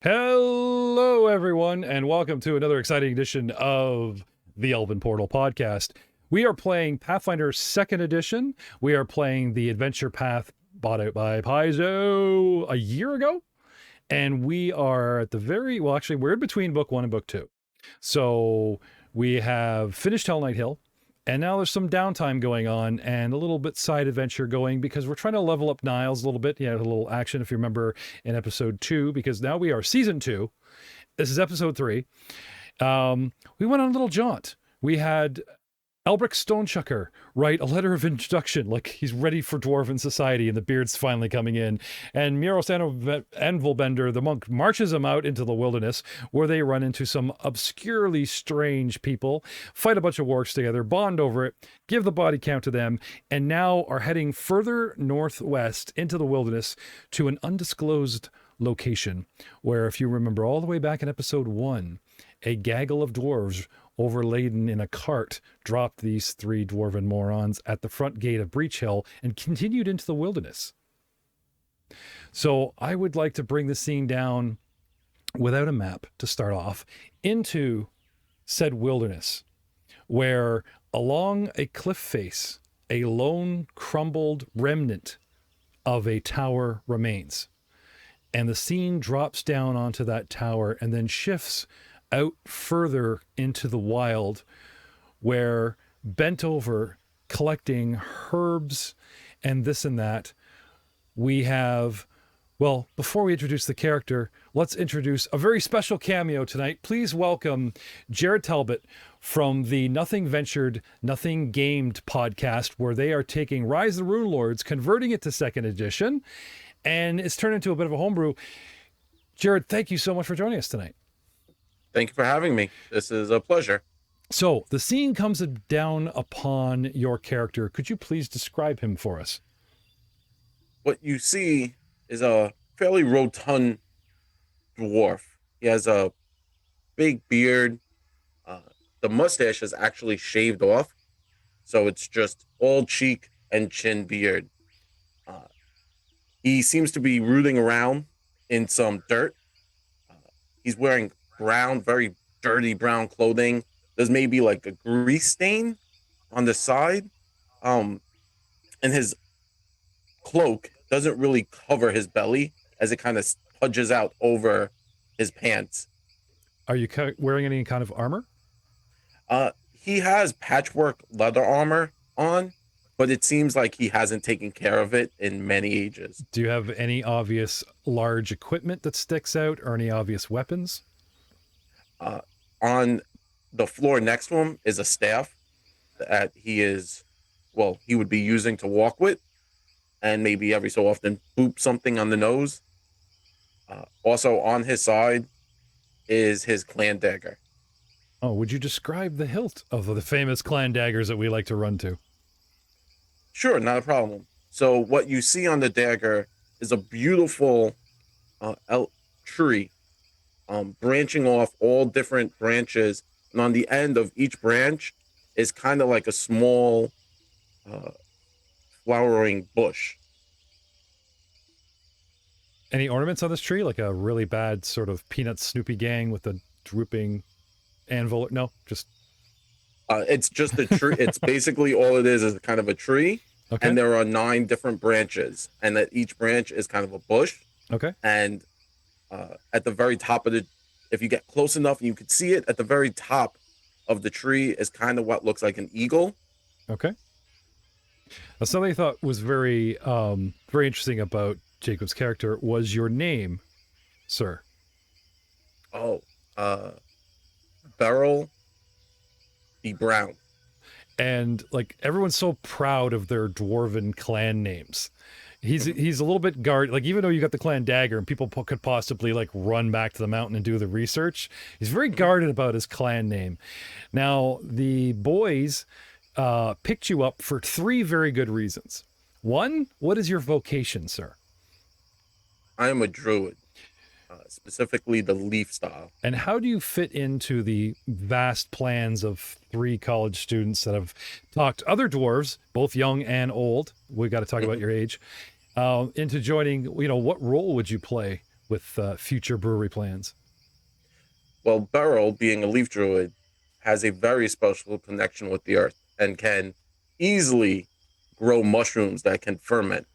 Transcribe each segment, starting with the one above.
Hello, everyone, and welcome to another exciting edition of the Elven Portal podcast. We are playing Pathfinder 2nd Edition. We are playing the adventure path bought out by Paizo a year ago. And we are at the we're in between book 1 and book 2. So we have finished Hell Knight Hill. And now there's some downtime going on and a little bit side adventure going because we're trying to level up Niles a little bit. Yeah, a little action, if you remember, in episode 2, because now we are season 2. This is episode 3. We went on a little jaunt. We had Elbrick Stonechucker write a letter of introduction, like he's ready for Dwarven society and the beard's finally coming in. And Muros Nvngpodcast, the monk, marches them out into the wilderness where they run into some obscurely strange people, fight a bunch of orcs together, bond over it, give the body count to them, and now are heading further northwest into the wilderness to an undisclosed location where, if you remember all the way back in episode 1, a gaggle of dwarves overladen in a cart dropped these 3 dwarven morons at the front gate of Breach Hill and continued into the wilderness. So I would like to bring the scene down without a map to start off into said wilderness, where along a cliff face, a lone crumbled remnant of a tower remains. And the scene drops down onto that tower and then shifts out further into the wild, where bent over collecting herbs and this and that, we have, well, before we introduce the character, let's introduce a very special cameo tonight. Please welcome Jared Talbot from the Nothing Ventured, Nothing Gamed podcast, where they are taking Rise of the Rune Lords, converting it to 2nd edition, and it's turned into a bit of a homebrew. Jared, thank you so much for joining us tonight. Thank you for having me. This is a pleasure. So the scene comes down upon your character. Could you please describe him for us? What you see is a fairly rotund dwarf. He has a big beard. The mustache is actually shaved off, so it's just all cheek and chin beard. He seems to be rooting around in some dirt. He's wearing brown, very dirty brown clothing. There's maybe like a grease stain on the side. And his cloak doesn't really cover his belly, as it kind of pudges out over his pants. Are you wearing any kind of armor? He has patchwork leather armor on, but it seems like he hasn't taken care of it in many ages. Do you have any obvious large equipment that sticks out, or any obvious weapons? On the floor next to him is a staff that he would be using to walk with, and maybe every so often boop something on the nose. Also on his side is his clan dagger. Oh, would you describe the hilt of the famous clan daggers that we like to run to? Sure, not a problem. So what you see on the dagger is a beautiful tree, branching off all different branches, and on the end of each branch is kind of like a small flowering bush. Any ornaments on this tree, like a really bad sort of Peanut Snoopy gang with a drooping anvil? No, just it's just a tree. It's basically all it is kind of a tree. Okay. And there are 9 different branches, and that each branch is kind of a bush. Okay. And at the very top of if you get close enough, you could see it at the very top of the tree is kind of what looks like an eagle. Okay. Now, something I thought was very interesting about Jacob's character was your name, sir. Oh, Beryl B. Brown. And like, everyone's so proud of their dwarven clan names. He's a little bit guard, like, even though you got the clan dagger and people could possibly like run back to the mountain and do the research, he's very guarded about his clan name. Now, the boys picked you up for 3 very good reasons. One, what is your vocation, sir? I am a druid, specifically the leaf style. And how do you fit into the vast plans of 3 college students that have talked other dwarves, both young and old? We got to talk about your age. Into joining, what role would you play with future brewery plans? Well, Beryl, being a leaf druid, has a very special connection with the earth and can easily grow mushrooms that can ferment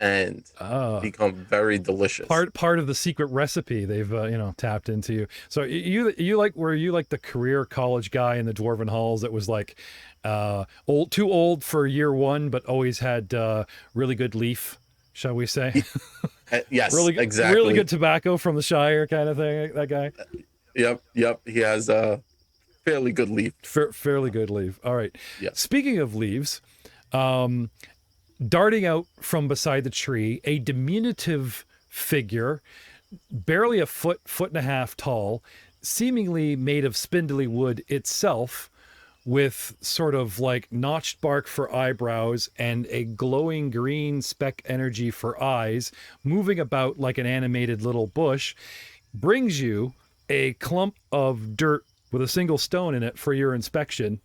and become very delicious. Part of the secret recipe they've tapped into. So were you like the career college guy in the Dwarven halls that was like too old for year one, but always had really good leaf, shall we say? Yes, exactly. Really good tobacco from the Shire kind of thing. That guy. Yep. He has a fairly good leaf. Fairly good leaf. All right. Yep. Speaking of leaves, darting out from beside the tree, a diminutive figure, barely a foot and a half tall, seemingly made of spindly wood itself, with sort of like notched bark for eyebrows and a glowing green speck energy for eyes, moving about like an animated little bush, brings you a clump of dirt with a single stone in it for your inspection.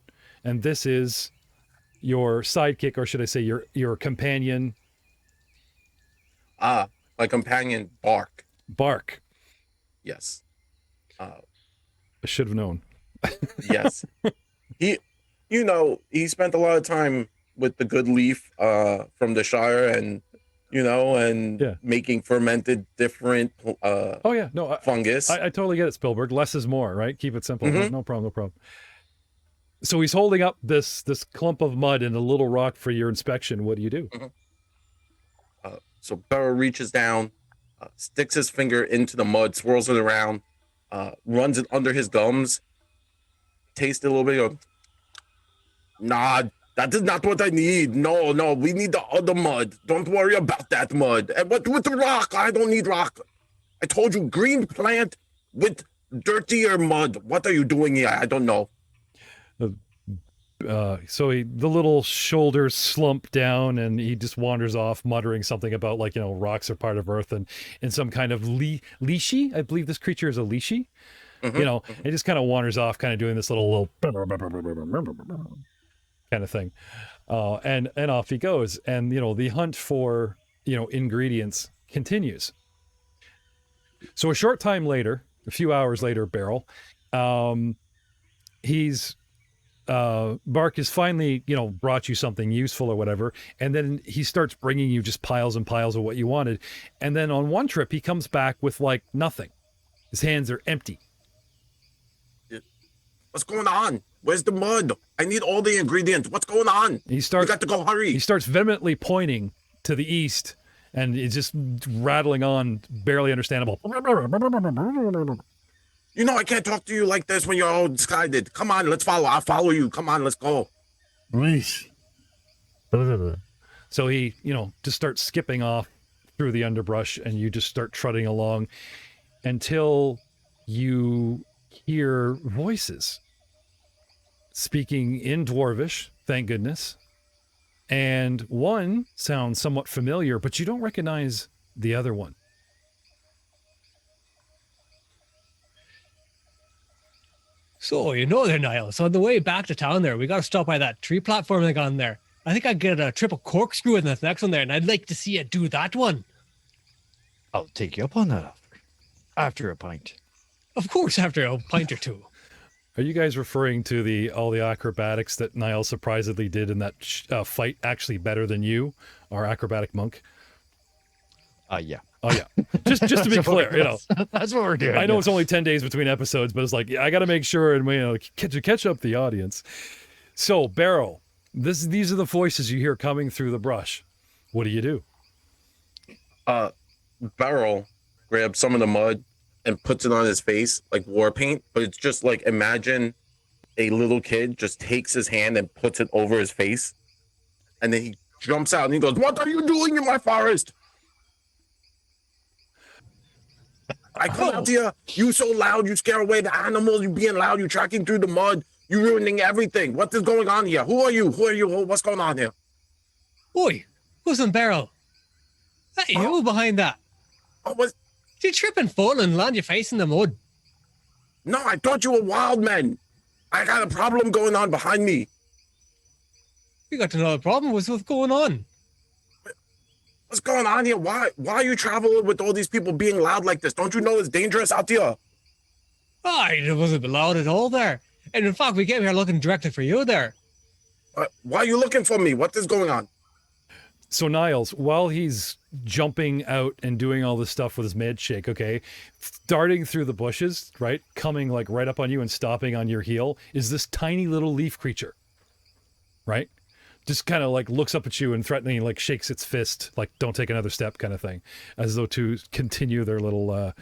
And this is your sidekick, or should I say your companion? My companion, Bark. Bark. Yes. I should have known. Yes. He spent a lot of time with the good leaf from the Shire and making fermented different fungus. I totally get it, Spielberg. Less is more, right? Keep it simple. Mm-hmm. No problem. So he's holding up this clump of mud and a little rock for your inspection. What do you do? Mm-hmm. So Beryl reaches down, sticks his finger into the mud, swirls it around, runs it under his gums, tastes it a little bit, goes, nah, that is not what I need. No, we need the other mud. Don't worry about that mud. And what with the rock? I don't need rock. I told you, green plant with dirtier mud. What are you doing here? I don't know. So the little shoulders slump down and he just wanders off, muttering something about rocks are part of Earth and in some kind of leashy. I believe this creature is a leashy. Mm-hmm. It just kind of wanders off, kind of doing this little kind of thing, and off he goes. And the hunt for ingredients continues. So a short time later, a few hours later, Beryl, Bark has finally, brought you something useful or whatever. And then he starts bringing you just piles and piles of what you wanted. And then on one trip, he comes back with like nothing. His hands are empty. What's going on? Where's the mud? I need all the ingredients. What's going on? You got to go, hurry. He starts vehemently pointing to the east and it's just rattling on, barely understandable. I can't talk to you like this when you're all excited. Come on, let's follow. I'll follow you. Come on, let's go. So he, just starts skipping off through the underbrush and you just start trotting along until you hear voices speaking in Dwarvish, thank goodness. And one sounds somewhat familiar, but you don't recognize the other one. So, there, Niall. So on the way back to town there, we got to stop by that tree platform they got on there. I think I'd get a triple corkscrew in the next one there, and I'd like to see you do that one. I'll take you up on that after a pint. Of course, after a pint or two. Are you guys referring to all the acrobatics that Niall surprisingly did in that fight actually better than you, our acrobatic monk? Yeah. Oh yeah. Just to be clear, that's what we're doing. I know it's only 10 days between episodes, but it's like I got to make sure and catch up the audience. So Beryl, these are the voices you hear coming through the brush. What do you do? Beryl grabs some of the mud and puts it on his face like war paint, but it's just like imagine a little kid just takes his hand and puts it over his face, and then he jumps out and he goes, "What are you doing in my forest? I come out here, you so loud, you scare away the animals, you being loud, you tracking through the mud, you ruining everything. What is going on here? Who are you? What's going on here?" Oi, listen, Beryl. That you behind that? What? Did you trip and fall and land your face in the mud? No, I thought you were wild men. I got a problem going on behind me. You got another problem? What's going on? What's going on here? Why are you traveling with all these people being loud like this? Don't you know it's dangerous out here? Oh, it wasn't loud at all there. And in fact, we came here looking directly for you there. Why are you looking for me? What is going on? So Niles, while he's jumping out and doing all this stuff with his mad shake, okay, darting through the bushes, right, coming like right up on you and stopping on your heel, is this tiny little leaf creature, right? Just kind of like looks up at you and threatening, like shakes its fist, like don't take another step kind of thing, as though to continue their little,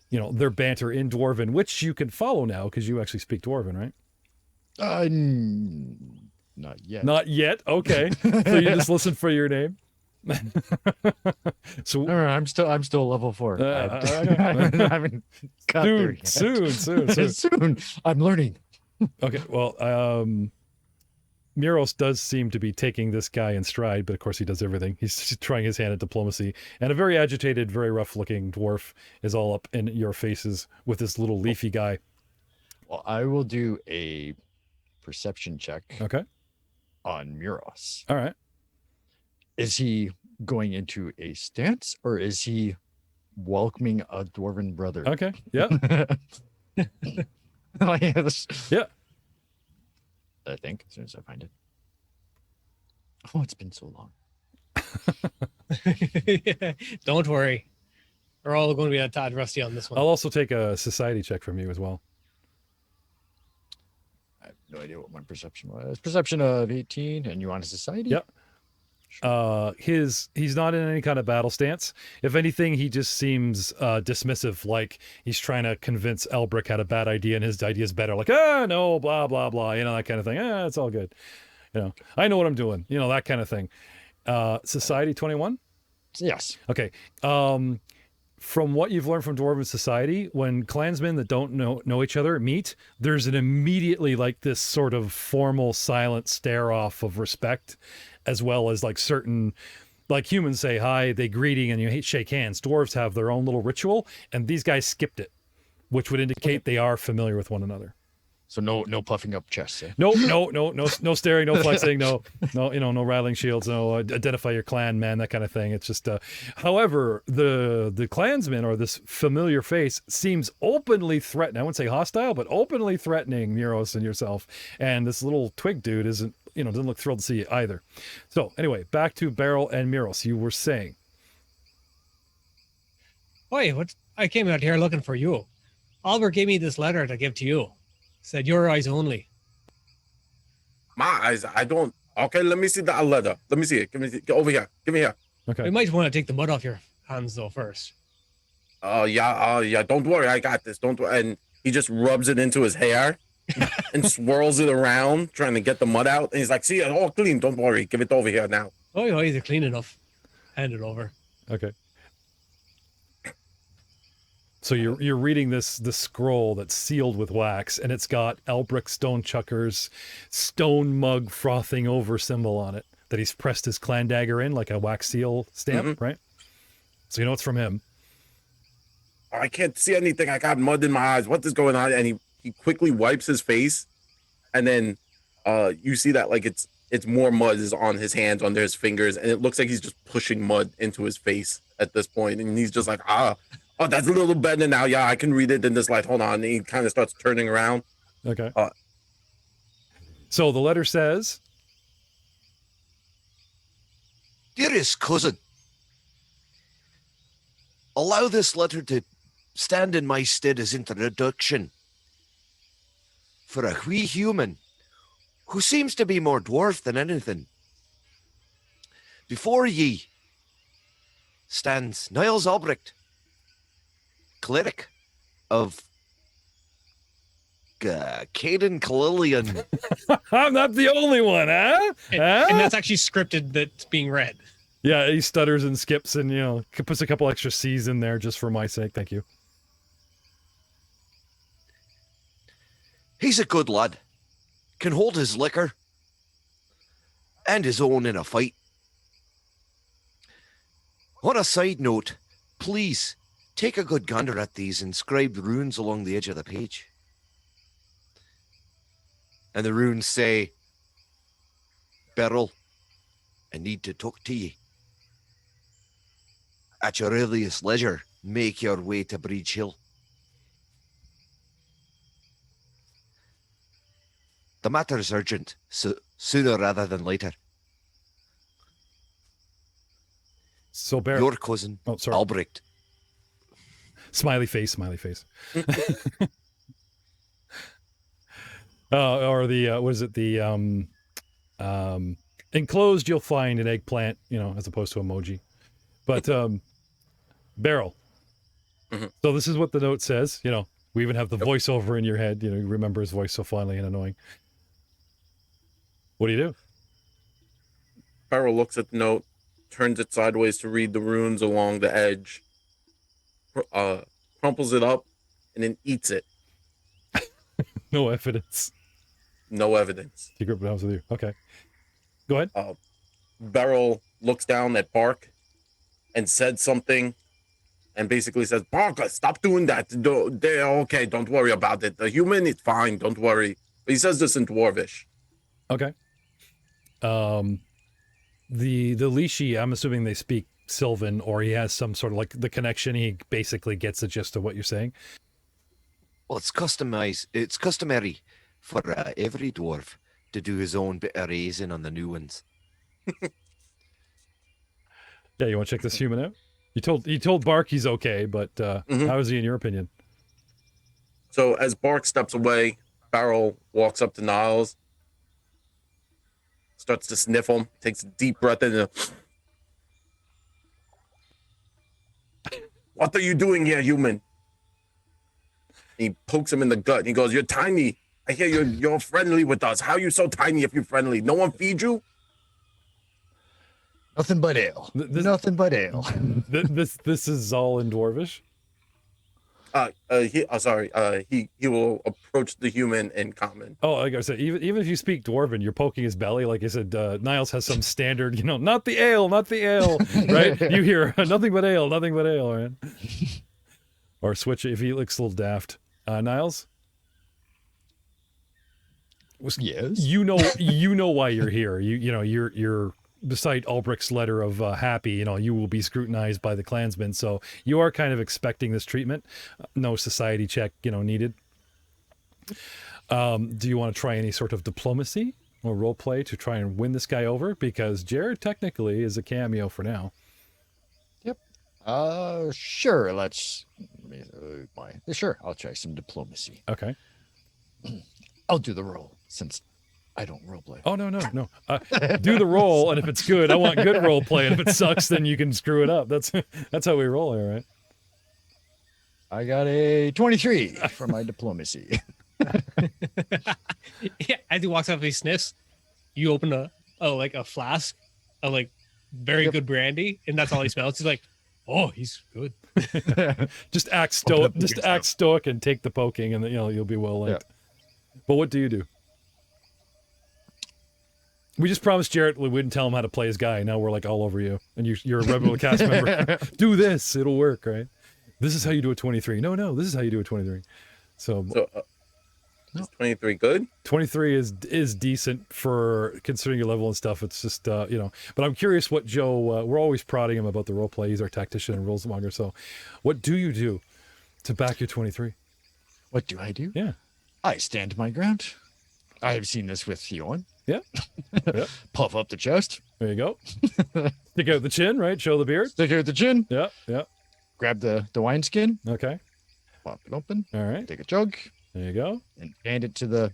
their banter in Dwarven, which you can follow now because you actually speak Dwarven, right? Not yet. Not yet. Okay. So you just listen for your name. So No, I'm still level 4. I haven't got there yet. Soon. I'm learning. Okay. Well, Miros does seem to be taking this guy in stride, but of course he does everything. He's trying his hand at diplomacy, and a very agitated, very rough-looking dwarf is all up in your faces with this little leafy guy. Well, I will do a perception check. Okay. On Miros. All right. Is he going into a stance or is he welcoming a dwarven brother? Okay. Yeah. Yeah. I think as soon as I find it. Oh, it's been so long. Don't worry. We're all going to be a tad rusty on this one. I'll also take a society check from you as well. I have no idea what my perception was. Perception of 18, and you want a society? Yep. He's not in any kind of battle stance. If anything, he just seems dismissive, like he's trying to convince Elbrick had a bad idea and his idea is better. Like, no, blah, blah, blah, that kind of thing. It's all good. I know what I'm doing, that kind of thing. Society 21? Yes. Okay. From what you've learned from Dwarven society, when clansmen that don't know each other meet, there's an immediately like this sort of formal, silent stare off of respect, as well as like certain, like humans say hi, they greeting, and you shake hands. Dwarves have their own little ritual, and these guys skipped it, which would indicate they are familiar with one another. So no puffing up chests. Eh? No staring, no flexing, no rattling shields, no identify your clan, man, that kind of thing. It's just, however, the clansman or this familiar face seems openly threatening. I wouldn't say hostile, but openly threatening Miros and yourself. And this little twig dude doesn't look thrilled to see you either. So anyway, back to Beryl and Miros. You were saying. Oi, I came out here looking for you. Albert gave me this letter to give to you. Said your eyes only. My eyes, I don't. Okay, let me see the letter. Let me see it. Get over here. Give me here. Okay. We might want to take the mud off your hands though first. Yeah. Don't worry, I got this. Don't worry. And he just rubs it into his hair and swirls it around, trying to get the mud out. And he's like, "See, it's all clean. Don't worry. Give it over here now." Oh, your eyes are clean enough. Hand it over. Okay. So you're reading this scroll that's sealed with wax, and it's got Elbrick Stonechucker's stone mug frothing over symbol on it that he's pressed his clan dagger in, like a wax seal stamp, right? So it's from him. I can't see anything. I got mud in my eyes. What is going on? And he quickly wipes his face, and then you see that like it's more mud is on his hands, under his fingers, and it looks like he's just pushing mud into his face at this point, and he's just like, oh, that's a little better now. Yeah, I can read it in this light. Hold on. And he kind of starts turning around. Okay. So the letter says, "Dearest cousin, allow this letter to stand in my stead as introduction for a wee human who seems to be more dwarf than anything. Before ye stands Niles Albrecht, cleric of Caden Kalilian." I'm not the only one, huh? And that's actually scripted that's being read. Yeah, he stutters and skips and, puts a couple extra C's in there just for my sake. Thank you. He's a good lad, can hold his liquor and his own in a fight. On a side note, please take a good gander at these inscribed runes along the edge of the page. And the runes say, "Beryl, I need to talk to ye." At your earliest leisure, make your way to Breach Hill. The matter is urgent, so sooner rather than later. So Bear. Your cousin, Oh, sorry. Albrecht. Smiley face, smiley face. Or the what is it? The enclosed you'll find an eggplant, as opposed to emoji. But Beryl. Mhm. So this is what the note says. We even have the voiceover in your head. You remember his voice so fondly and annoying. What do you do? Beryl looks at the note, turns it sideways to read the runes along the edge, crumples it up, and then eats it. No evidence. No evidence. Secret but with you. Okay. Go ahead. Beryl looks down at Bark and said something and basically says, Bark, stop doing that. They're okay. Don't worry about it. The human is fine. Don't worry. But he says this in Dwarvish. Okay. The Lishi, I'm assuming they speak Sylvan, or he has some sort of the connection. He basically gets the gist of what you're saying. Well, it's customary for every dwarf to do his own bit of raising on the new ones. Yeah, you want to check this human out? You told Bark he's okay, but how is he in your opinion? So as Bark steps away, Beryl walks up to Niles, starts to sniff him, takes a deep breath in. What are you doing here, human? He pokes him in the gut. And he goes, "You're tiny. I hear you're friendly with us. How are you so tiny if you're friendly? No one feed you?" Nothing but ale. Nothing but ale. This is all in Dwarvish. He will approach the human in common. Oh, like I said, even if you speak Dwarven, you're poking his belly. Like I said, Niles has some standard, not the ale, right? You hear nothing but ale, right? Or switch it if he looks a little daft. Niles? Yes. You know why you're here. You're beside Albrecht's letter of happy, you will be scrutinized by the clansmen. So you are kind of expecting this treatment. No society check, needed. Do you want to try any sort of diplomacy or role play to try and win this guy over? Because Jared technically is a cameo for now. Yep. Sure. Sure. I'll try some diplomacy. Okay. I'll do the roll since I don't role play. Oh, no. Do the roll, and if it's good, I want good role play, and if it sucks, then you can screw it up. That's how we roll here, right? I got a 23 for my diplomacy. Yeah, as he walks up, he sniffs. You open a flask of very good brandy, and that's all he smells. He's like, "Oh, he's good." Just act stoic. Just act stoic and take the poking, and then you'll be well liked. Yeah. But what do you do? We just promised Jarrett we wouldn't tell him how to play his guy. Now we're all over you, and you're a regular cast member. Do this, it'll work, right? This is how you do a 23. No, this is how you do a 23. So is 23 good? 23 is decent for considering your level and stuff. It's just But I'm curious what Joe. We're always prodding him about the role play. He's our tactician and rules monger. So, what do you do to back your 23? What do I do? Yeah, I stand my ground. I have seen this with Fionn. Yeah. Puff up the chest. There you go. Stick out the chin, right? Show the beard. Stick out the chin. Yeah. Grab the wineskin. Okay. Pop it open. All right. Take a chug. There you go. And hand it to the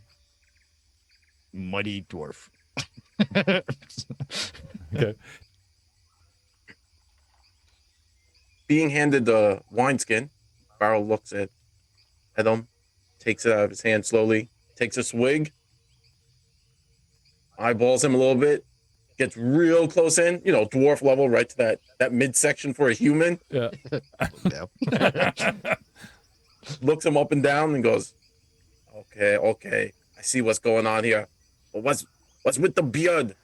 muddy dwarf. Okay. Being handed the wineskin, Beryl looks at him, takes it out of his hand slowly, takes a swig, eyeballs him a little bit, gets real close in, dwarf level, right to that midsection for a human. Yeah. Looks him up and down and goes, okay, I see what's going on here. But what's with the beard?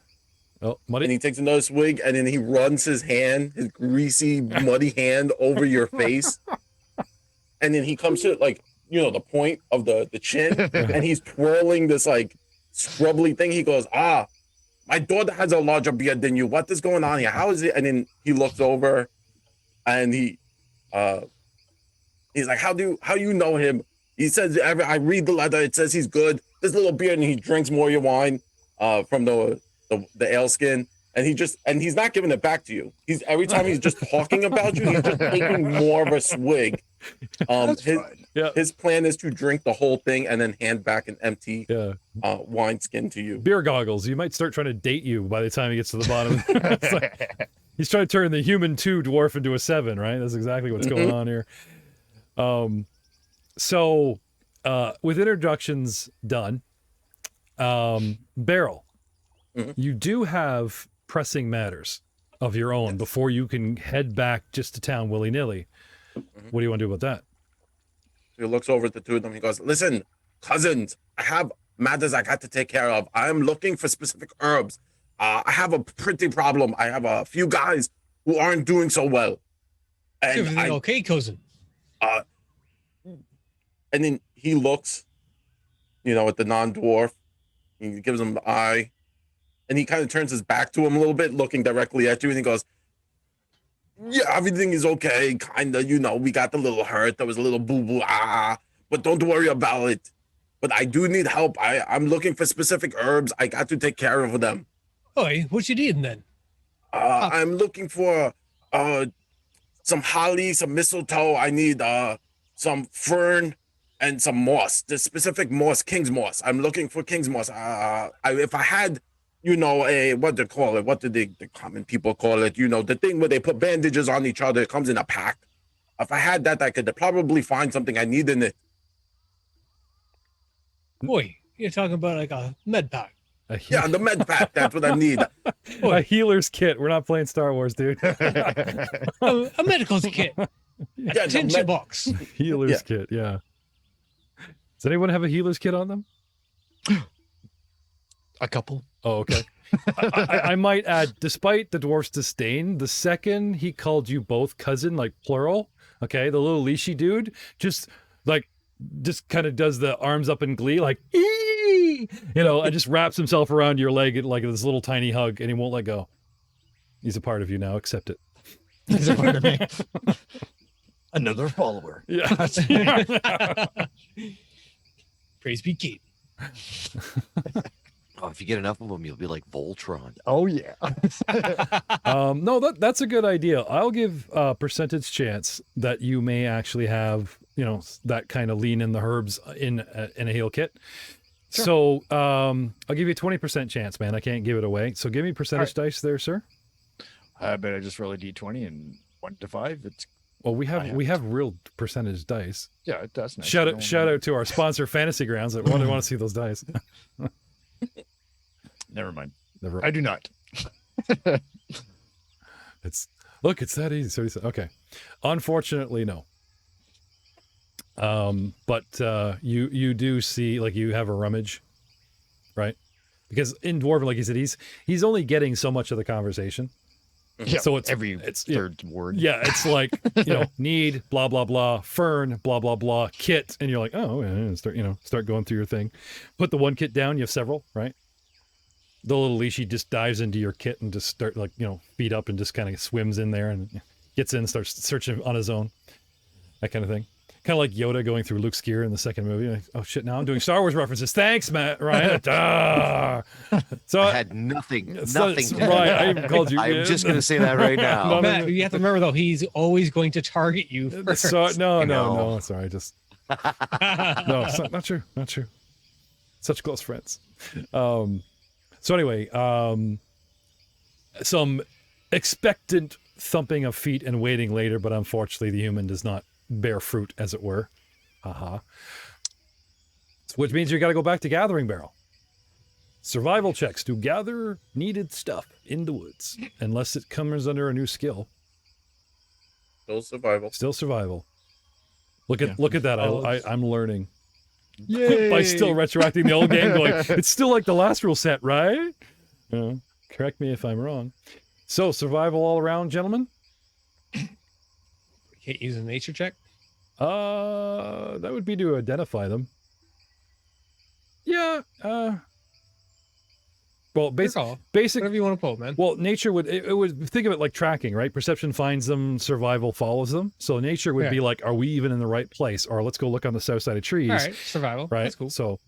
Oh, muddy. And he takes another swig, and then he runs his greasy, muddy hand over your face. And then he comes to the point of the chin, and he's twirling this scrubbly thing. He goes, my daughter has a larger beard than you. What is going on here? How is it? And then he looks over and he's like, how you know him? He says, I read the letter. It says he's good. This little beard, and he drinks more of your wine from the ale skin. And he's not giving it back to you. He's every time he's just talking about you, he's just taking more of a swig. His plan is to drink the whole thing and then hand back an empty wine skin to you. Beer goggles. You might start trying to date you by the time he gets to the bottom. He's trying to turn the human 2 dwarf into a 7, right? That's exactly what's going on here. So with introductions done, Beryl, you do have pressing matters of your own before you can head back just to town willy-nilly. What do you want to do about that? He looks over at the two of them. He goes, listen, cousins, I have matters I got to take care of. I'm looking for specific herbs. I have a pretty problem. I have a few guys who aren't doing so well. And everything okay, cousin? And then he looks, at the non-dwarf. He gives him the eye. And he kind of turns his back to him a little bit, looking directly at you. And he goes, yeah, everything is okay. Kind of, we got the little hurt. There was a little boo-boo, but don't worry about it. But I do need help. I'm looking for specific herbs. I got to take care of them. Oi, what you needing then? I'm looking for some holly, some mistletoe. I need some fern and some moss. The specific moss, king's moss. I'm looking for king's moss. If I had, what they call it? What do the common people call it? The thing where they put bandages on each other. It comes in a pack. If I had that, I could probably find something I need in it. Boy, you're talking about like a med pack. Yeah, the med pack. That's what I need. A healer's kit. We're not playing Star Wars, dude. A medical kit. Yeah, Tincture box. Healer's kit, yeah. Does anyone have a healer's kit on them? A couple. Oh, okay. I might add, despite the dwarf's disdain, the second he called you both cousin, like plural, okay, the little leashy dude, just kind of does the arms up in glee, like, ee! And just wraps himself around your leg like this little tiny hug, and he won't let go. He's a part of you now. Accept it. He's a part of me. Another follower. Yeah. Praise be Kate. Oh, if you get enough of them, you'll be like Voltron. Oh, yeah. No, that's a good idea. I'll give a percentage chance that you may actually have, that kind of lean in the herbs in a heal kit. Sure. So I'll give you a 20% chance, man. I can't give it away. So give me percentage dice there, sir. I bet I just roll a d20 and 1 to 5. It's well, we have real percentage dice. Yeah, that's nice. Shout out to our sponsor, Fantasy Grounds. I want to see those dice. Never mind. I do not. It's that easy. So he said, okay. Unfortunately, no. But you do see, like, you have a rummage, right? Because in Dwarven, like you said, he's only getting so much of the conversation. Yeah, so it's third word. Yeah, it's like, need, blah, blah, blah, fern, blah, blah, blah, kit. And you're like, oh, yeah, start going through your thing. Put the one kit down, you have several, right? The little leashy just dives into your kit and just start feet up and just kind of swims in there and gets in and starts searching on his own. That kind of thing. Kind of like Yoda going through Luke's gear in the second movie. Like, oh shit, now I'm doing Star Wars references. Thanks, Matt. Ryan. So I had nothing. Right, I even called you. I'm just going to say that right now. No, Matt, you have to remember though, he's always going to target you first. So, no. Sorry, just no. It's not true. Not true. Such close friends. So anyway, some expectant thumping of feet and waiting later, but unfortunately the human does not bear fruit, as it were. Haha. Which means you got to go back to Gathering Barrel. Survival checks to gather needed stuff in the woods, unless it comes under a new skill. Still survival. Look at that. I'm learning. Yay! By still retroacting the old game, going, it's still like the last rule set, right? Correct me if I'm wrong. So, survival all around, gentlemen? Can't use a nature check? That would be to identify them. Yeah. Well, Well, Your call. basic. Whatever you want to pull, man. Well, nature would it would think of it like tracking, right? Perception finds them, survival follows them. So nature would Yeah. be like, are we even in the right place? Or let's go look on the south side of trees. All right, survival. Right. That's cool. So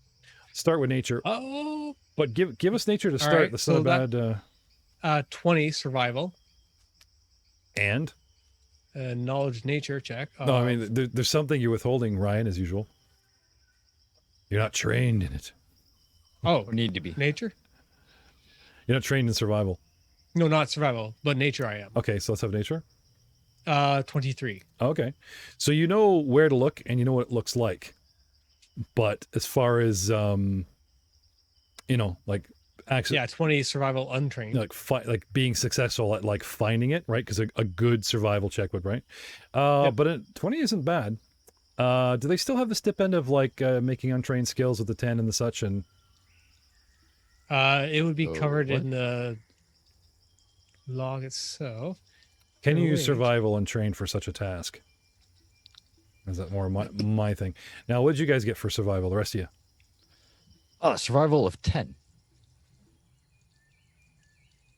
start with nature, Oh, but give us nature to start. right, That's so not that- bad. 20 survival. And Knowledge nature check. no, I mean there's something you're withholding, Ryan, as usual. You're not trained in it. Oh, Need to be. nature? You're not trained in survival. No, not survival, but nature I am. Okay, so let's have nature. 23. Okay, so you know where to look and you know what it looks like, but as far as like access, Yeah, 20 survival untrained. like being successful at like finding it, right? Because a good survival check would, right? But 20 isn't bad. Do they still have the stipend of like making untrained skills with the 10 and the such? And It would be Oh, covered what? in the log itself. can you use Wait. survival untrained for such a task? Is that more my thing? Now, what did you guys get for survival? The rest of you? Survival of 10.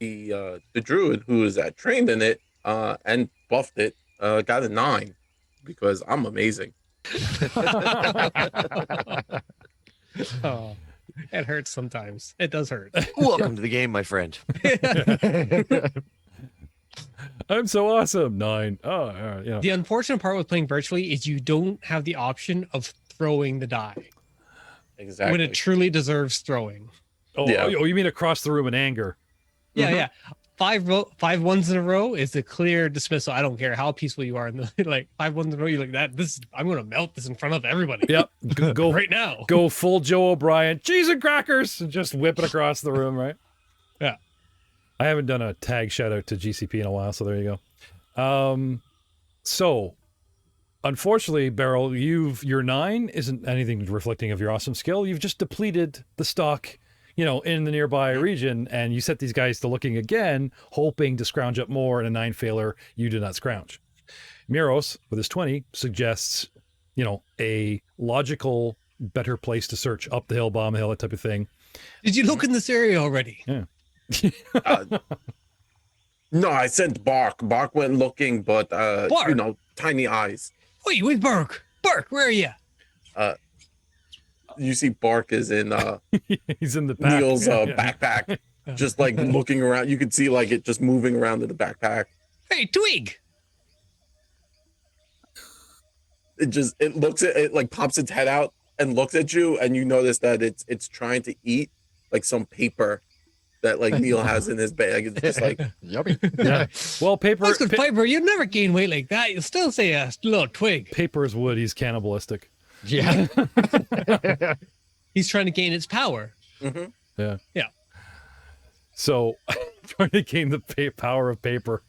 The druid who is trained in it and buffed it got a 9 because I'm amazing. Oh, it hurts sometimes. It does hurt. Welcome to the game, my friend. I'm so awesome. 9. Oh, yeah. The unfortunate part with playing virtually is you don't have the option of throwing the die Exactly. when it truly deserves throwing. Oh, Yeah. oh, you mean across the room in anger? Yeah, Mhm. yeah. 5 ones in a row is a clear dismissal. I don't care how peaceful you are. In the, like 5 ones in a row, you're like that. I'm going to melt this in front of everybody. Yep. Go right now. Go full Joe O'Brien, cheese and crackers, and just whip it across the room, right? Yeah. I haven't done a tag shout out to GCP in a while, so there you go. So unfortunately, Beryl, your 9 isn't anything reflecting of your awesome skill. You've just depleted the stock, in the nearby region, and you set these guys to looking again, hoping to scrounge up more, and a 9 failure, you did not scrounge. Miros, with his 20, suggests, a logical, better place to search, up the hill, bottom of the hill, that type of thing. Did you look in this area already? Yeah. No, I sent Bark. Bark went looking, but Bark? tiny eyes. Wait, where's Burke? Burke, where are you? You see, Bark is in He's in the back. Neil's Yeah. backpack, just like looking around. You could see like it just moving around in the backpack. Hey, Twig. It looks at it, like pops its head out and looks at you, and you notice that it's trying to eat like some paper that like Neil has in his bag. It's just like Yummy. Yeah. Well, paper That's good fiber. You'd never gain weight like that. You'll still say a little twig. paper is wood. He's cannibalistic. Yeah. He's trying to gain its power. mhm. Yeah. Yeah. So trying to gain the power of paper.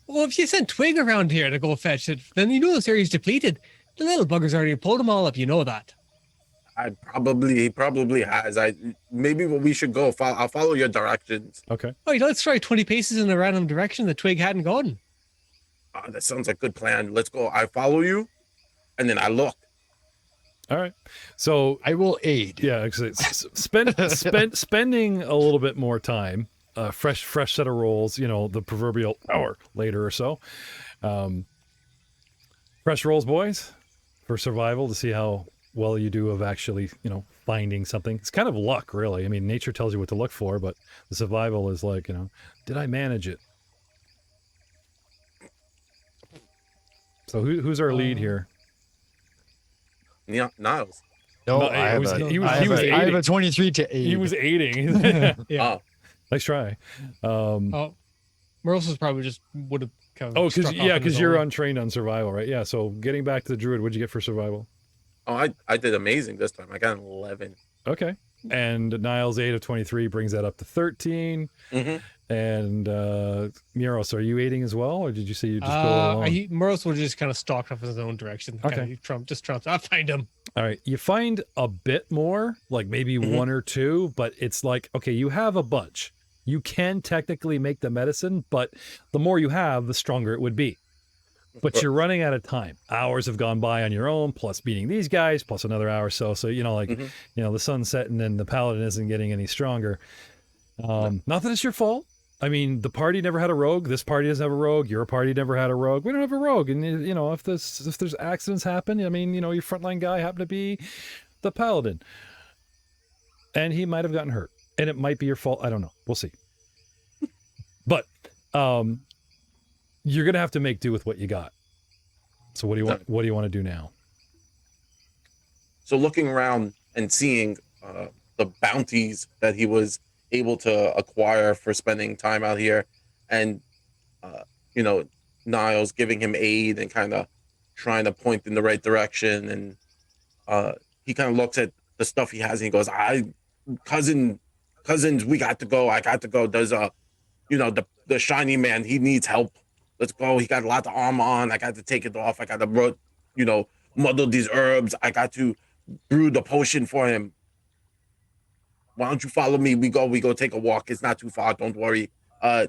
Well, if you send Twig around here to go fetch it, then you know this area's depleted. The little bugger's already pulled them all up. You know that. He probably has. Maybe we should go. I'll follow your directions. Okay. Oh, let's try 20 paces in a random direction the Twig hadn't gone. That sounds like a good plan. Let's go. I follow you, and then I look. All right. So I will aid. yeah, spending a little bit more time, fresh set of rolls. The proverbial hour later or so. Fresh rolls, boys, for survival to see how well you do of actually, finding something. It's kind of luck, really. I mean, nature tells you what to look for, but the survival is like, did I manage it? So who's our lead here? Niles. No, No, I have he a was I have aiding. a 23 to 8. He was aiding. Yeah. Oh, Nice try. Oh, Merle's probably just would have kind of. Oh, struck off on his because you're own. untrained on survival, right? Yeah. So getting back to the druid, what'd you get for survival? I did amazing this time. I got an 11. Okay. And Niles 8 of 23 brings that up to 13. Mhm. And Miros, are you aiding as well, or did you say you just go along? Merle's would just kind of stalk off in his own direction. Okay. Trumps. I'll find him. All right. You find a bit more, like maybe Mhm. one or two, but it's like, okay, you have a bunch. You can technically make the medicine, but the more you have, the stronger it would be. But you're running out of time. Hours have gone by on your own, plus beating these guys, plus another hour or so. So, Mhm. the sun's setting and the paladin isn't getting any stronger. Not that it's your fault. I mean, the party never had a rogue. This party doesn't have a rogue. Your party never had a rogue. We don't have a rogue. And, you know, if there's accidents happen, I mean, you know, your frontline guy happened to be the paladin. And he might have gotten hurt. And it might be your fault. I don't know. We'll see. But you're going to have to make do with what you got. So what do you want to do now? So looking around and seeing the bounties that he was able to acquire for spending time out here, and you know, Niles giving him aid and kind of trying to point in the right direction, and he kind of looks at the stuff he has and he goes, cousins, we got to go. I got to go. There's you know, the shiny man, he needs help. Let's go. He got a lot of armor on. I got to take it off. I got to, you know, muddle these herbs. I got to brew the potion for him. Why don't you follow me? We go take a walk. It's not too far. Don't worry.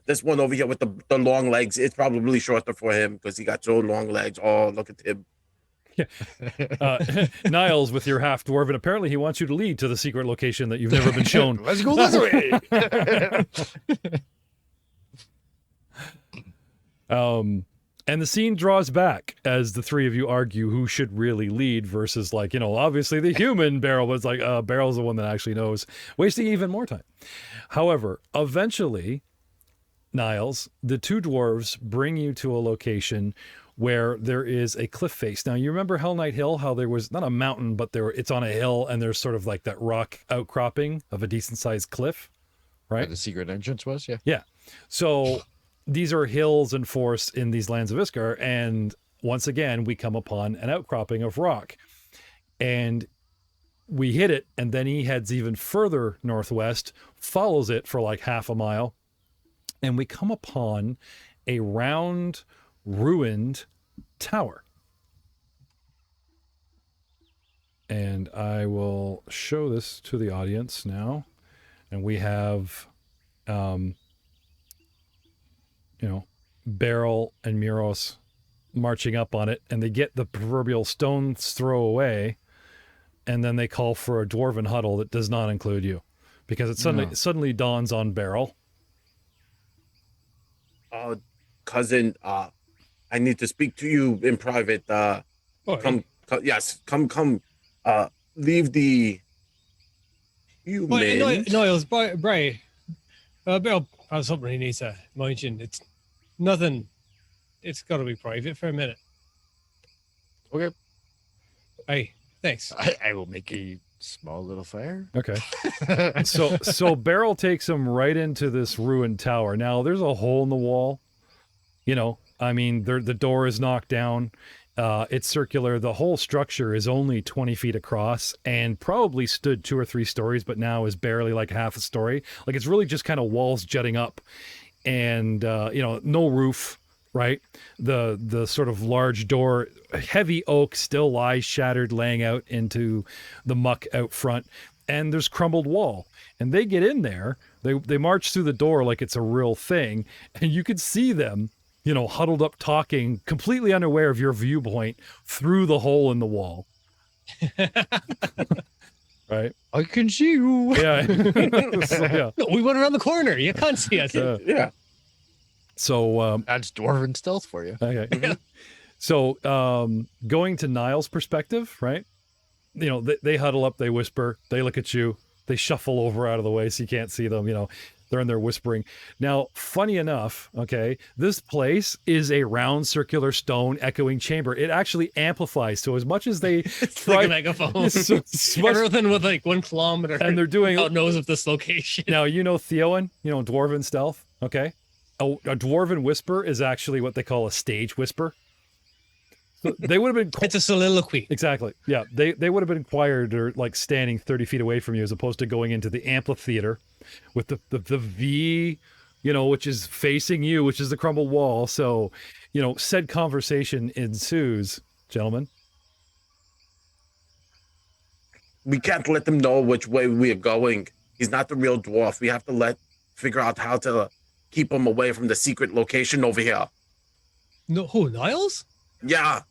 This one over here with the long legs, it's probably shorter for him because he got so long legs. Oh, look at him. Yeah. Niles, with your half dwarf, and apparently he wants you to lead to the secret location that you've never been shown. Let's go this way. And the scene draws back as the three of you argue who should really lead versus, like, you know, obviously the human Beryl was like, Beryl's the one that actually knows, wasting even more time. However, eventually, Niles, the two dwarves bring you to a location where there is a cliff face. Now, you remember Hell Knight Hill, how there was not a mountain, but it's on a hill and there's sort of like that rock outcropping of a decent sized cliff, right? Where the secret entrance was, yeah. Yeah. So these are hills and forests in these lands of Iskar, and once again, we come upon an outcropping of rock. And we hit it, and then he heads even further northwest, follows it for like half a mile, and we come upon a round, ruined tower. And I will show this to the audience now. And we have... you know, Beryl and Muros marching up on it, and they get the proverbial stone's throw away, and then they call for a dwarven huddle that does not include you, because it suddenly dawns on Beryl. Cousin, I need to speak to you in private. Come, leave the human. Niles, Bray, Beryl has something he needs to mention. It's nothing. It's got to be private for a minute. Okay. Hey, thanks. I will make a small little fire. Okay. So Beryl takes him right into this ruined tower. Now, there's a hole in the wall. You know, I mean, the door is knocked down. It's circular. The whole structure is only 20 feet across and probably stood 2 or 3 stories, but now is barely like half a story. Like, it's really just kind of walls jutting up, and you know, no roof, right? The sort of large door, heavy oak, still lies shattered, laying out into the muck out front, and there's crumbled wall. And they get in there, they march through the door like it's a real thing, and you could see them, you know, huddled up talking, completely unaware of your viewpoint through the hole in the wall. Right? I can see you. Yeah. So, yeah. No, we went around the corner. You can't see us. Yeah. So That's dwarven stealth for you. okay. So going to Niles' perspective, right? You know, they huddle up, they whisper, they look at you, they shuffle over out of the way so you can't see them, you know. They're in there whispering. Now, funny enough, okay, this place is a round circular stone echoing chamber. It actually amplifies. So as much as they It's like a megaphone. Everything with like 1 kilometer. And they're doing God knows of this location. Now, you know Theowen, you know, dwarven stealth, okay? A dwarven whisper is actually what they call a stage whisper. So they would have been... It's a soliloquy. Exactly. Yeah. They would have been quiet or like standing 30 feet away from you, as opposed to going into the amphitheater with the V, you know, which is facing you, which is the crumbled wall. So, you know, said conversation ensues, gentlemen. We can't let them know which way we are going. He's not the real dwarf. We have to figure out how to keep him away from the secret location over here. No, who, Niles? Yeah.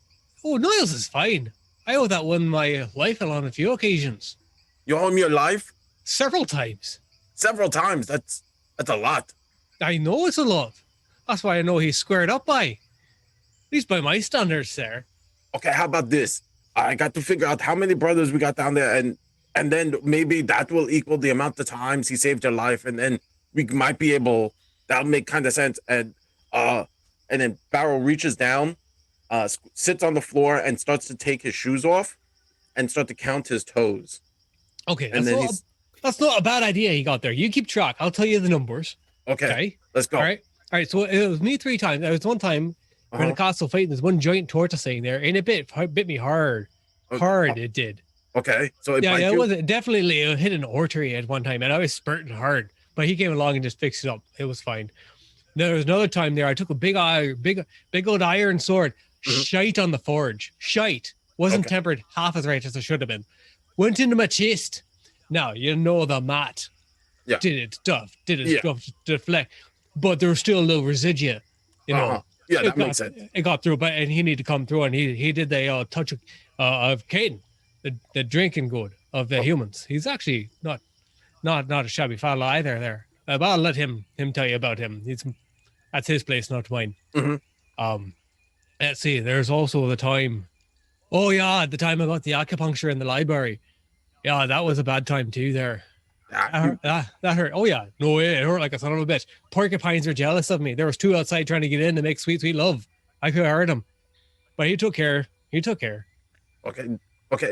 Oh, Niles is fine. I owe that one my life on a few occasions. You owe him your life? Several times. Several times. That's That's a lot. I know it's a lot. That's why I know he's squared up by. At least by my standards there. Okay, how about this? I got to figure out how many brothers we got down there, and then maybe that will equal the amount of times he saved your life, and then we might be able. That'll make kind of sense. And then Barrel reaches down, sits on the floor, and starts to take his shoes off, and start to count his toes. Okay, And then that's not a bad idea he got there. You keep track. I'll tell you the numbers. Okay, let's go. All right. So it was me 3 times. There was one time we're in a castle fighting. There's one giant tortoise thing there, and it bit me hard. It did. Okay, so It was definitely hit an artery at one time, and I was spurting hard. But he came along and just fixed it up. It was fine. There was another time there. I took a big old iron sword, shite on the forge. Shite wasn't tempered half as right as it should have been. Went into my chest. Now you know the mat. Yeah. Did its stuff to deflect, but there was still a little residue. You know. Yeah, that makes sense. It got through, but and he needed to come through, and he did the touch of Caden, the drinking good of the humans. He's actually not a shabby fella either. There, but I'll let him tell you about him. That's his place, not mine. Let's see. There's also the time. Oh yeah, the time I got the acupuncture in the library. Yeah, that was a bad time too. There. That hurt. Oh yeah, no way. It hurt like a son of a bitch. Porcupines were jealous of me. There was 2 outside trying to get in to make sweet love. I could have heard him, but he took care. Okay.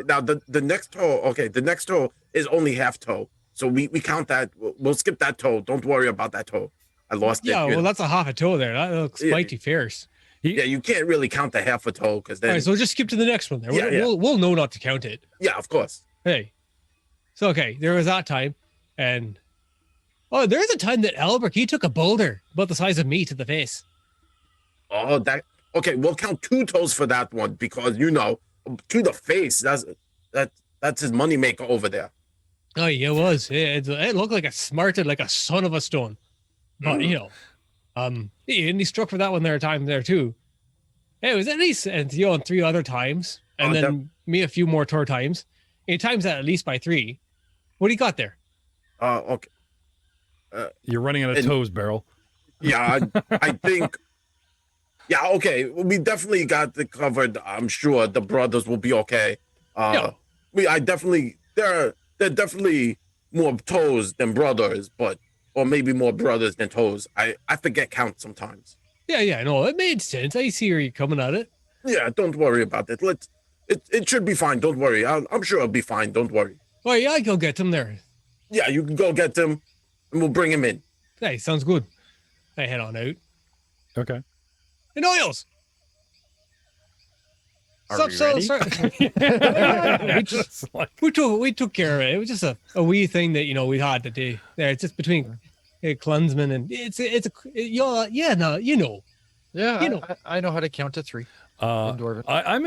Now the next toe. Okay, the next toe is only half toe, so we count that. We'll skip that toe. Don't worry about that toe. I lost it. Yeah, well, that's a half a toe there. That looks mighty fierce. Yeah, you can't really count the half a toe because then. All right, so just skip to the next one there. Yeah, We'll know not to count it. Yeah, of course. Hey, so okay, there was that time. And there's a time that Albert, he took a boulder about the size of me to the face. Oh, okay. We'll count 2 toes for that one because to the face. That's his moneymaker over there. Oh, yeah, it was. It looked like it smarted like a son of a stone. But and he struck for that one there a time there too. It was at least and 3 other times, and then me a few more tour times. He times that at least by 3. What do you got there? Okay. You're running out of toes, Barrel. Yeah, I think. Yeah, okay. We definitely got it covered. I'm sure the brothers will be okay. There are definitely more toes than brothers, or maybe more brothers than toes. I forget count sometimes. Yeah, no, it made sense. I see where you're coming at it. Yeah, don't worry about it. It should be fine. Don't worry. I'm sure it'll be fine. Don't worry. Oh yeah, I go get them there. Yeah, you can go get them, and we'll bring him in. Hey, sounds good. I head on out. Okay. And oils. Are we ready? We took care of it. It was just a wee thing that we had to do. There, it's just between Klunsman and I know how to count to 3. I'm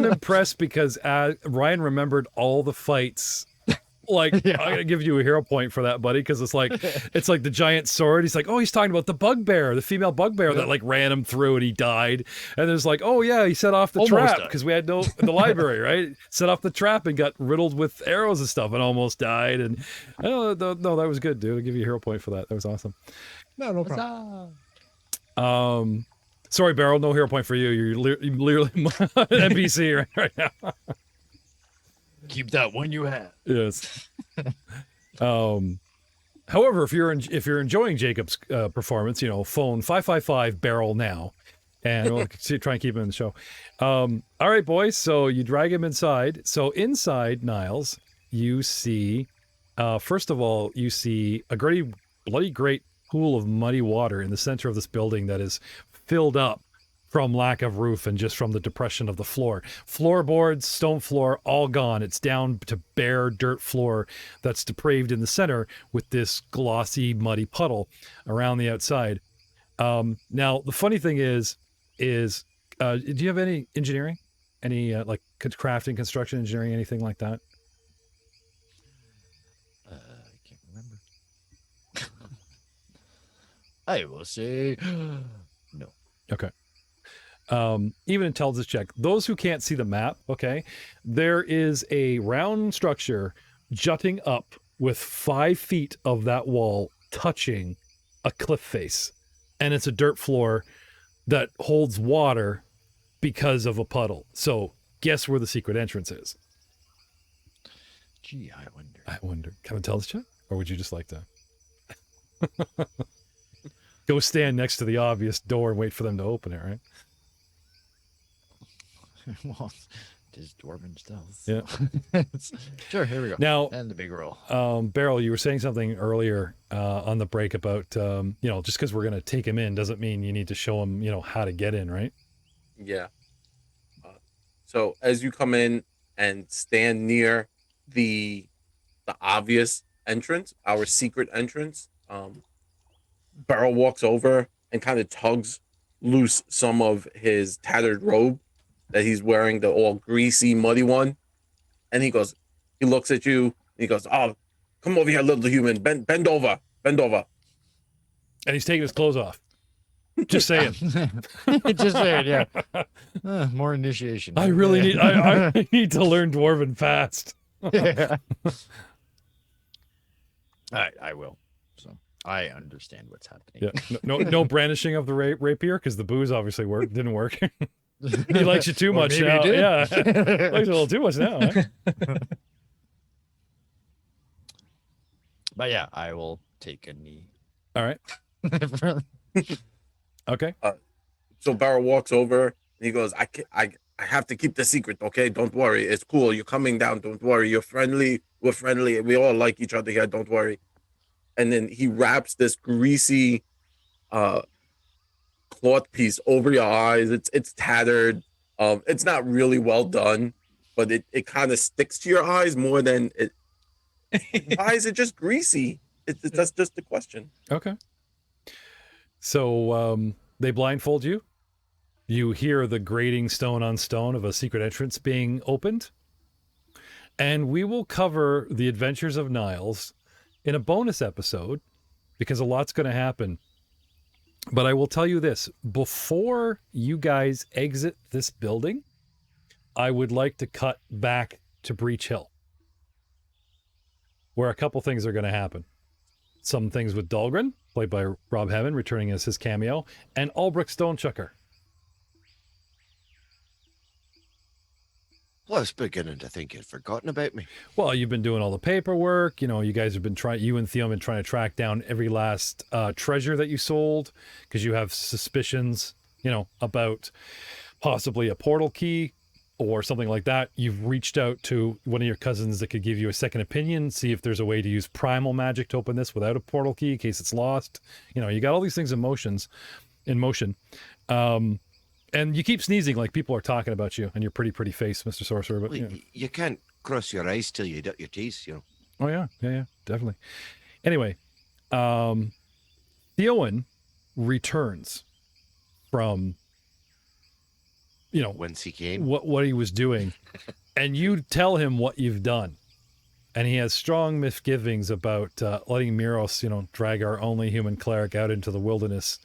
impressed because Ryan remembered all the fights. Like, I'm gonna give you a hero point for that, buddy, because it's like the giant sword. He's like, he's talking about the bugbear, the female bugbear that like ran him through and he died. And there's like, he set off the trap because we had no in the library, right? Set off the trap and got riddled with arrows and stuff and almost died. And no, that was good, dude. I'll give you a hero point for that. That was awesome. No problem. Sorry, Barrel, no hero point for you. You're literally an NPC right now. Keep that one you have. Yes. However, if you're enjoying Jacob's performance, phone 555 Barrel now, and we'll try and keep him in the show. All right, boys. So you drag him inside. So inside, Niles, you see, first of all, you see a bloody great pool of muddy water in the center of this building that is filled up from lack of roof and just from the depression of the floor. Floorboards, stone floor, all gone. It's down to bare dirt floor that's depraved in the center with this glossy, muddy puddle around the outside. Now, the funny thing is, do you have any engineering? Any like crafting, construction, engineering, anything like that? I can't remember. I will say no. Okay. Even intelligence check. Those who can't see the map, okay, there is a round structure jutting up with 5 feet of that wall touching a cliff face, and it's a dirt floor that holds water because of a puddle. So guess where the secret entrance is? Gee, I wonder. Can I tell us, Chuck? Or would you just like to go stand next to the obvious door and wait for them to open it, right? Well, it is dwarven stealth. Yeah. Sure, here we go. Now, and the big roll. Beryl, you were saying something earlier on the break about, just because we're going to take him in doesn't mean you need to show him, how to get in, right? Yeah. So as you come in and stand near the obvious entrance, our secret entrance, Beryl walks over and kind of tugs loose some of his tattered robe that he's wearing, the all greasy, muddy one. And he looks at you, and he goes, "Oh, come over here, little human. Bend over. And he's taking his clothes off. Just saying. Just saying, yeah. More initiation. I really need, I need to learn Dwarven fast. Yeah. I will. So I understand what's happening. Yeah. No brandishing of the rapier, because the booze obviously didn't work. He likes you too much now. Yeah. Likes you a little too much now. Huh? But yeah, I will take a knee. All right. Okay. So Beryl walks over and he goes, I have to keep the secret, okay? Don't worry. It's cool. You're coming down. Don't worry. You're friendly. We're friendly. We all like each other here. Don't worry. And then he wraps this greasy cloth piece over your eyes. It's tattered. It's not really well done, but it kind of sticks to your eyes more than it. Why is it just greasy? That's just the question. Okay. So they blindfold you. You hear the grating stone on stone of a secret entrance being opened. And we will cover the adventures of Niles in a bonus episode because a lot's going to happen. But I will tell you this, before you guys exit this building, I would like to cut back to Breach Hill, where a couple things are going to happen. Some things with Dahlgren, played by Rob Hammond, returning as his cameo, and Ulbrich Stonechucker. Well, I was beginning to think you'd forgotten about me. Well, you've been doing all the paperwork. You guys have been you and Theo have been trying to track down every last treasure that you sold because you have suspicions, about possibly a portal key or something like that. You've reached out to one of your cousins that could give you a second opinion, see if there's a way to use primal magic to open this without a portal key in case it's lost. You got all these things in motion. And you keep sneezing like people are talking about you and your pretty face, Mr. Sorcerer. But Well, you can't cross your eyes till you dot your T's, Oh yeah, definitely. Anyway, Theowen returns from, whence he came. what he was doing, and you tell him what you've done, and he has strong misgivings about letting Miros, drag our only human cleric out into the wilderness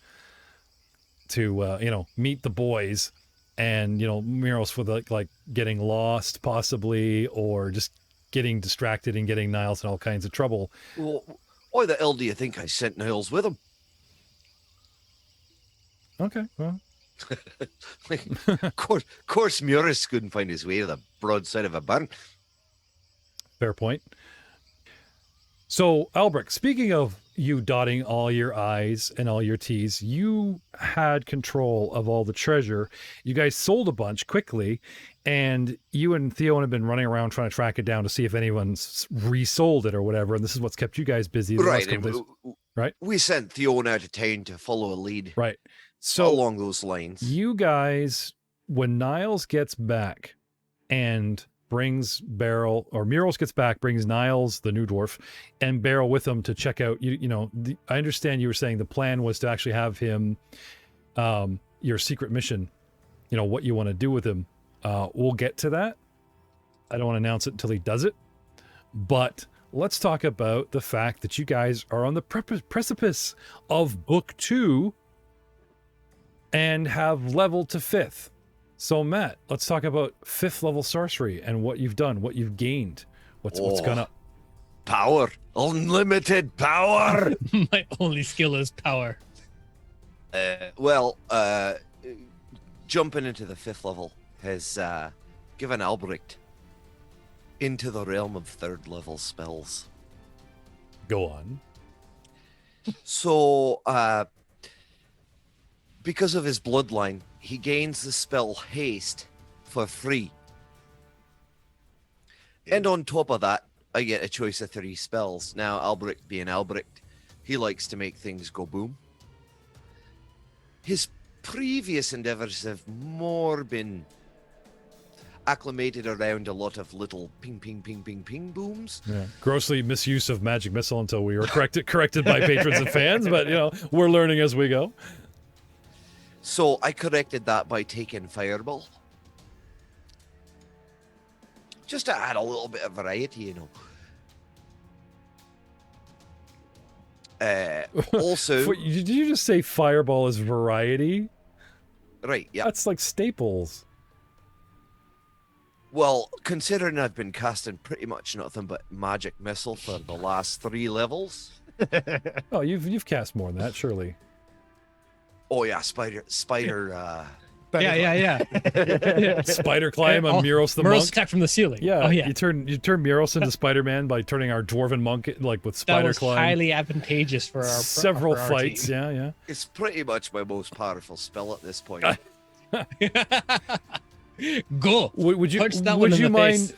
to meet the boys, and Miros with like getting lost possibly, or just getting distracted and getting Niles in all kinds of trouble. Well, why the hell do you think I sent Niles with him? Okay, well, Of course Muris couldn't find his way to the broadside of a barn. fair point. So, Albrecht, speaking of you dotting all your I's and all your T's, you had control of all the treasure. You guys sold a bunch quickly, and you and Theo have been running around trying to track it down to see if anyone's resold it or whatever. And this is what's kept you guys busy. The last couple days. Right. We sent Theon out of town to follow a lead. Right. So along those lines. You guys, when Niles gets back and brings Beryl, or Muros gets back, brings Niles, the new dwarf, and Beryl with him to check out, I understand you were saying the plan was to actually have him, your secret mission, what you want to do with him. We'll get to that. I don't want to announce it until he does it. But let's talk about the fact that you guys are on the precipice of book 2 and have leveled to 5th. So Matt, let's talk about 5th level sorcery and what you've done, what you've gained. What's gone up? power. Unlimited power. My only skill is power. Jumping into the 5th level has given Albrecht into the realm of 3rd level spells. Go on. So, because of his bloodline, he gains the spell Haste for free. And on top of that, I get a choice of 3 spells. Now, Albrecht being Albrecht, he likes to make things go boom. His previous endeavors have more been acclimated around a lot of little ping, ping, ping, ping, ping booms. Yeah. Grossly misuse of magic missile until we were corrected by patrons and fans, but we're learning as we go. So I corrected that by taking Fireball. Just to add a little bit of variety, Also, Did you just say Fireball is variety? Right, yeah. That's like staples. Well, considering I've been casting pretty much nothing but Magic Missile for the last 3 levels. Oh, you've cast more than that, surely. Oh yeah, Spider. Yeah. Spider climb on Muros the Muros monk. attack from the ceiling. Yeah, Oh, yeah. You turn Muros into Spider-Man by turning our dwarven monk with That spider was climb. highly advantageous for our Several for our fights. team. Yeah. It's pretty much my most powerful spell at this point. Go. Would you Punch that one in the face.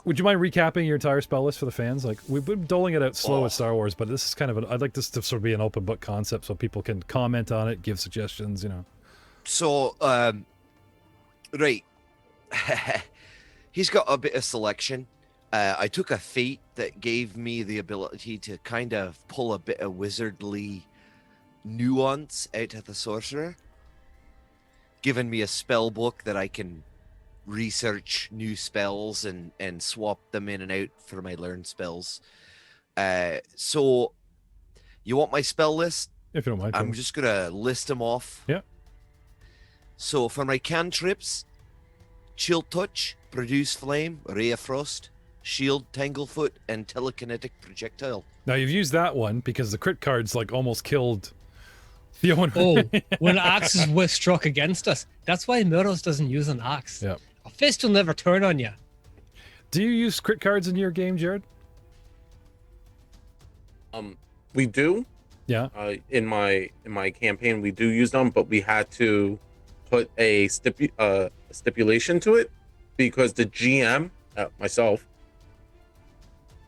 Would you mind recapping your entire spell list for the fans? Like, we've been doling it out slow at Star Wars, but this is kind of I'd like this to sort of be an open book concept so people can comment on it, give suggestions. So, right. He's got a bit of selection. I took a feat that gave me the ability to kind of pull a bit of wizardly nuance out of the sorcerer, giving me a spell book that I can research new spells and swap them in and out for my learned spells. So, you want my spell list? If you don't mind. I'm just going to list them off. Yeah. So for my cantrips, Chill Touch, Produce Flame, Ray of Frost, Shield, Tanglefoot, and Telekinetic Projectile. Now you've used that one because the crit cards almost killed the owner. Oh, when axes were struck against us. That's why Muros doesn't use an axe. Yeah. A fist will never turn on you. Do you use crit cards in your game, Jared? We do. Yeah. In my campaign, we do use them, but we had to put a stipulation to it because the GM, myself,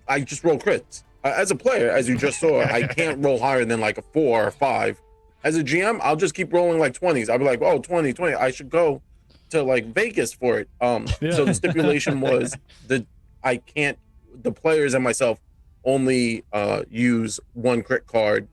I just roll crits. As a player, as you just saw, I can't roll higher than like a 4 or 5. As a GM, I'll just keep rolling like 20s. I'll be like, oh, 20. I should go to like Vegas for it. So the stipulation was that the players and myself only use 1 crit card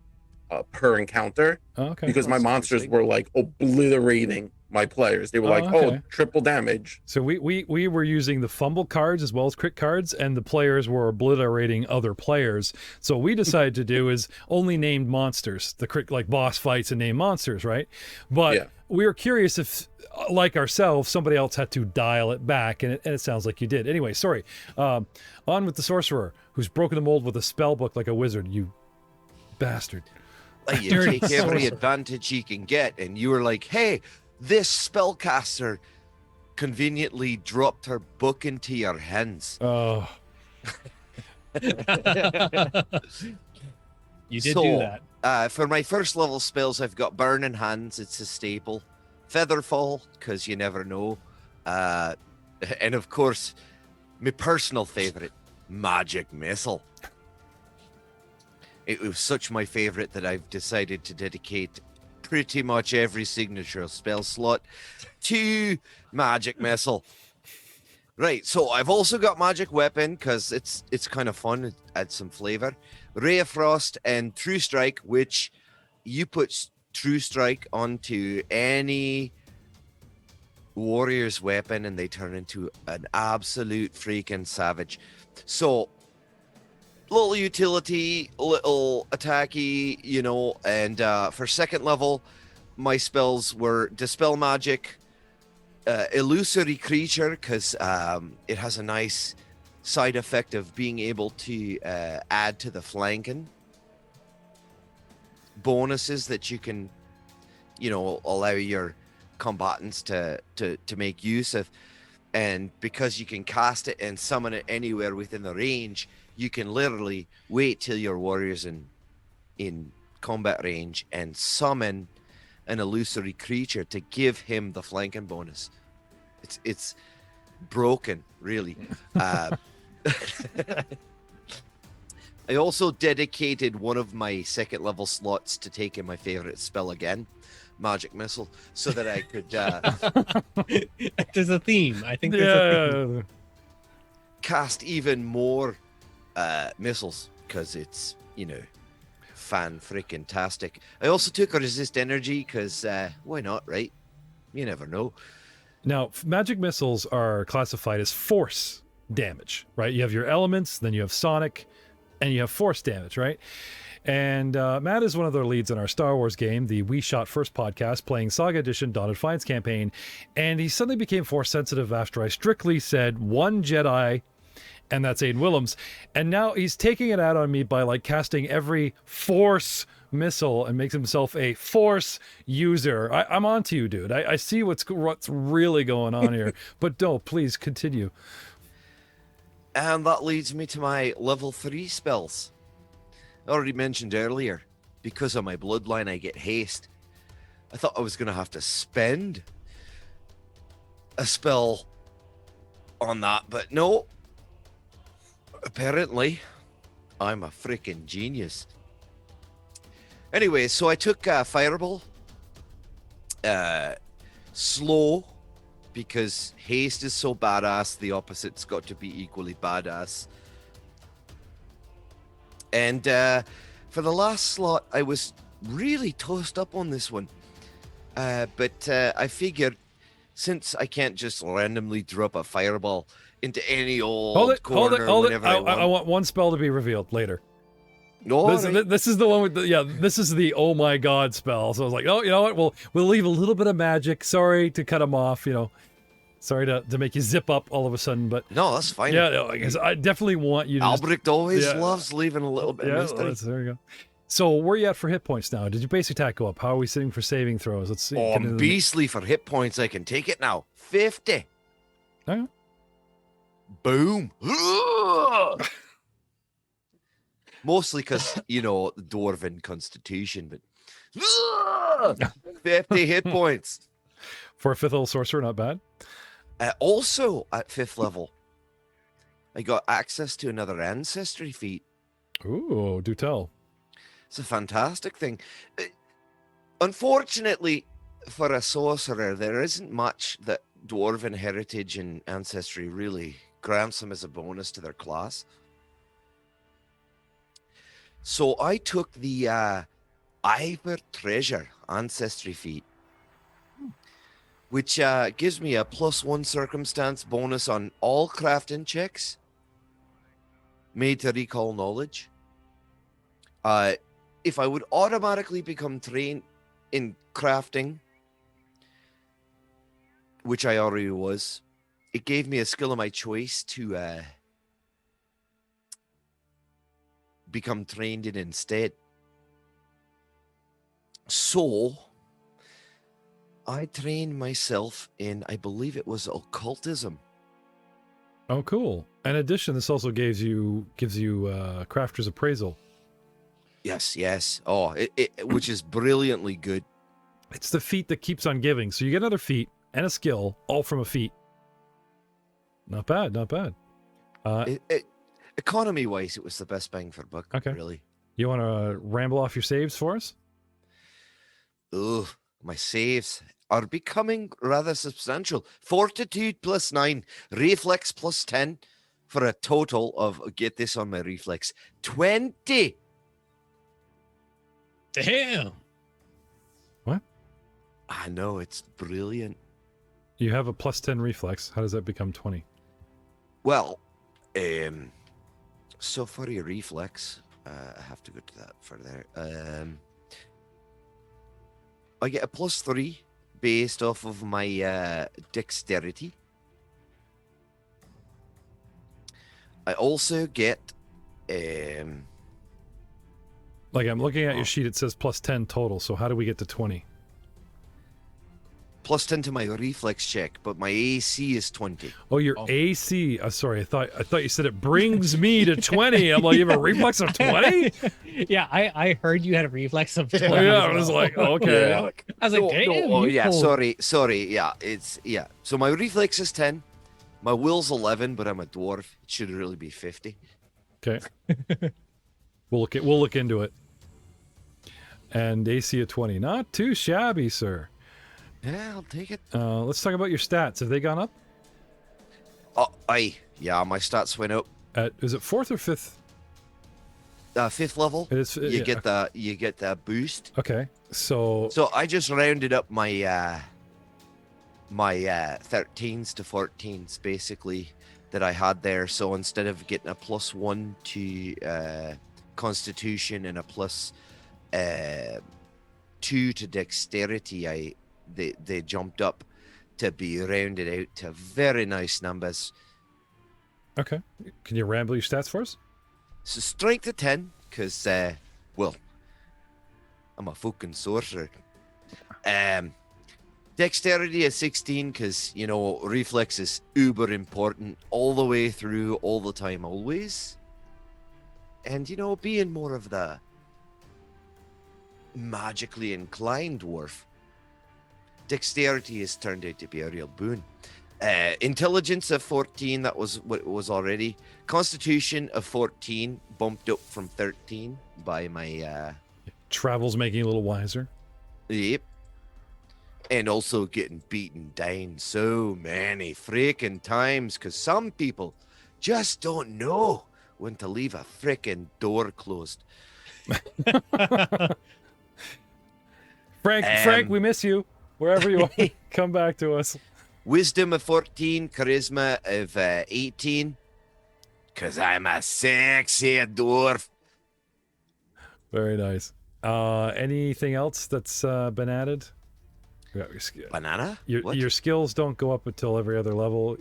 per encounter. Oh, okay. Because my monsters were like obliterating my players. They were like, okay. triple damage. So we were using the fumble cards as well as crit cards, and the players were obliterating other players. So what we decided to do is only named monsters, the crit boss fights and name monsters, right? But we were curious if, like ourselves, somebody else had to dial it back, and it sounds like you did. Anyway, sorry. On with the sorcerer, who's broken the mold with a spell book like a wizard. You bastard. Like you take every advantage you can get, and you were like, hey, this spellcaster conveniently dropped her book into your hands. Oh. You did do that. For my first level spells, I've got Burning Hands. It's a staple. Featherfall, because you never know. And of course, my personal favorite, Magic Missile. It was such my favorite that I've decided to dedicate pretty much every signature spell slot to Magic Missile. Right, so I've also got Magic Weapon because it's kind of fun. It adds some flavor. Ray of Frost and True Strike, which you put True Strike onto any warrior's weapon and they turn into an absolute freaking savage. So little utility, little attacky, and for second level, my spells were Dispel Magic, Illusory Creature, because it has a nice side effect of being able to add to the flanking bonuses that you can, allow your combatants to make use of. And because you can cast it and summon it anywhere within the range, you can literally wait till your warrior's in combat range and summon an illusory creature to give him the flanking bonus. It's broken, really. I also dedicated one of my second level slots to taking my favorite spell again, Magic Missile, so that I could There's a theme. I think there's a theme. cast even more missiles, because it's, fan freaking tastic. I also took a resist energy because why not, right? You never know. Now, magic missiles are classified as force damage, right? You have your elements, then you have sonic, and you have force damage, right? And Matt is one of their leads in our Star Wars game, the We Shot First podcast, playing Saga Edition Dawn of Defiance campaign. And he suddenly became force sensitive after I strictly said one Jedi, and that's Aiden Willems. And now he's taking it out on me by like casting every force missile and makes himself a force user. I'm on to you, dude. I see what's really going on here. But no, please continue. And that leads me to my level 3 spells. I already mentioned earlier, because of my bloodline, I get haste. I thought I was going to have to spend a spell on that, but no. Apparently, I'm a freaking genius. Anyway, so I took Fireball. Slow, because haste is so badass, the opposite's got to be equally badass. And for the last slot, I was really tossed up on this one. But I figured, since I can't just randomly drop a Fireball into any old corner whenever I want. I want one spell to be revealed later. Oh, This is the one with this is the oh my god spell. So I was like, oh, you know what? We'll leave a little bit of magic. Sorry to cut him off, Sorry to make you zip up all of a sudden, but no, that's fine. Yeah, no, I guess I definitely want you to Albrecht always loves leaving a little bit of mystery. There you go. So where are you at for hit points now? Did your basic attack go up? How are we sitting for saving throws? Let's see. Oh, I'm beastly for hit points. I can take it now. 50. Oh. Boom. Mostly because, the dwarven constitution, but 50 hit points. For a 5th level sorcerer, not bad. Also, at 5th level, I got access to another ancestry feat. Ooh, do tell. It's a fantastic thing. Unfortunately, for a sorcerer, there isn't much that dwarven heritage and ancestry really grants them as a bonus to their class. So I took the Ivor Treasure ancestry feat, which gives me a +1 circumstance bonus on all crafting checks made to recall knowledge. If I would automatically become trained in crafting, which I already was, it gave me a skill of my choice to become trained in instead. So I trained myself in, I believe it was occultism. Oh, cool. In addition, this also gives you crafter's appraisal. Yes. Oh, it which is brilliantly good. It's the feat that keeps on giving. So you get another feat and a skill, all from a feat. Not bad. Economy-wise, it was the best bang for buck. Okay. Really. You want to ramble off your saves for us? Ugh, my saves are becoming rather substantial. Fortitude +9, reflex +10, for a total of, get this on my reflex, 20. Damn. What? I know, it's brilliant. You have a +10 reflex. How does that become 20? Well, so for your reflex, I have to go to that for there. I get a +3 based off of my dexterity. I also get Like I'm looking at your sheet, it says plus 10 total. So how do we get to 20? plus 10 to my reflex check, but my AC is 20. Oh, your AC. Sorry, I thought you said it brings me to 20. I'm like, you have a reflex of 20? Yeah, I heard you had a reflex of 20. Yeah, I was like, okay. Yeah. I was like, No, damn, oh, you yeah, pulled- sorry. Yeah, So my reflex is 10. My will's 11, but I'm a dwarf. It should really be 50. Okay. We'll look into it. And AC of 20. Not too shabby, sir. Yeah, I'll take it. Let's talk about your stats. Have they gone up? Oh, yeah, my stats went up. Is it 4th or 5th? 5th level. It is, You get the boost. Okay. So I just rounded up my my 13s to 14s basically that I had there. So instead of getting a +1 to Constitution and a +2 to Dexterity, they jumped up to be rounded out to very nice numbers. okay. Can you ramble your stats for us? So strength of 10, because well, I'm a fucking sorcerer. Dexterity of 16, because reflex is uber important all the way through, all the time, always. And being more of the magically inclined dwarf, dexterity has turned out to be a real boon. Intelligence of 14, that was what it was already. Constitution of 14, bumped up from 13 by my Travel's making you a little wiser. yep. And also getting beaten down so many freaking times, because some people just don't know when to leave a freaking door closed. Frank, we miss you. Wherever you are, come back to us. Wisdom of 14, charisma of 18, because I'm a sexy dwarf. Very nice. Anything else that's been added? Banana? What? Your skills don't go up until every other level.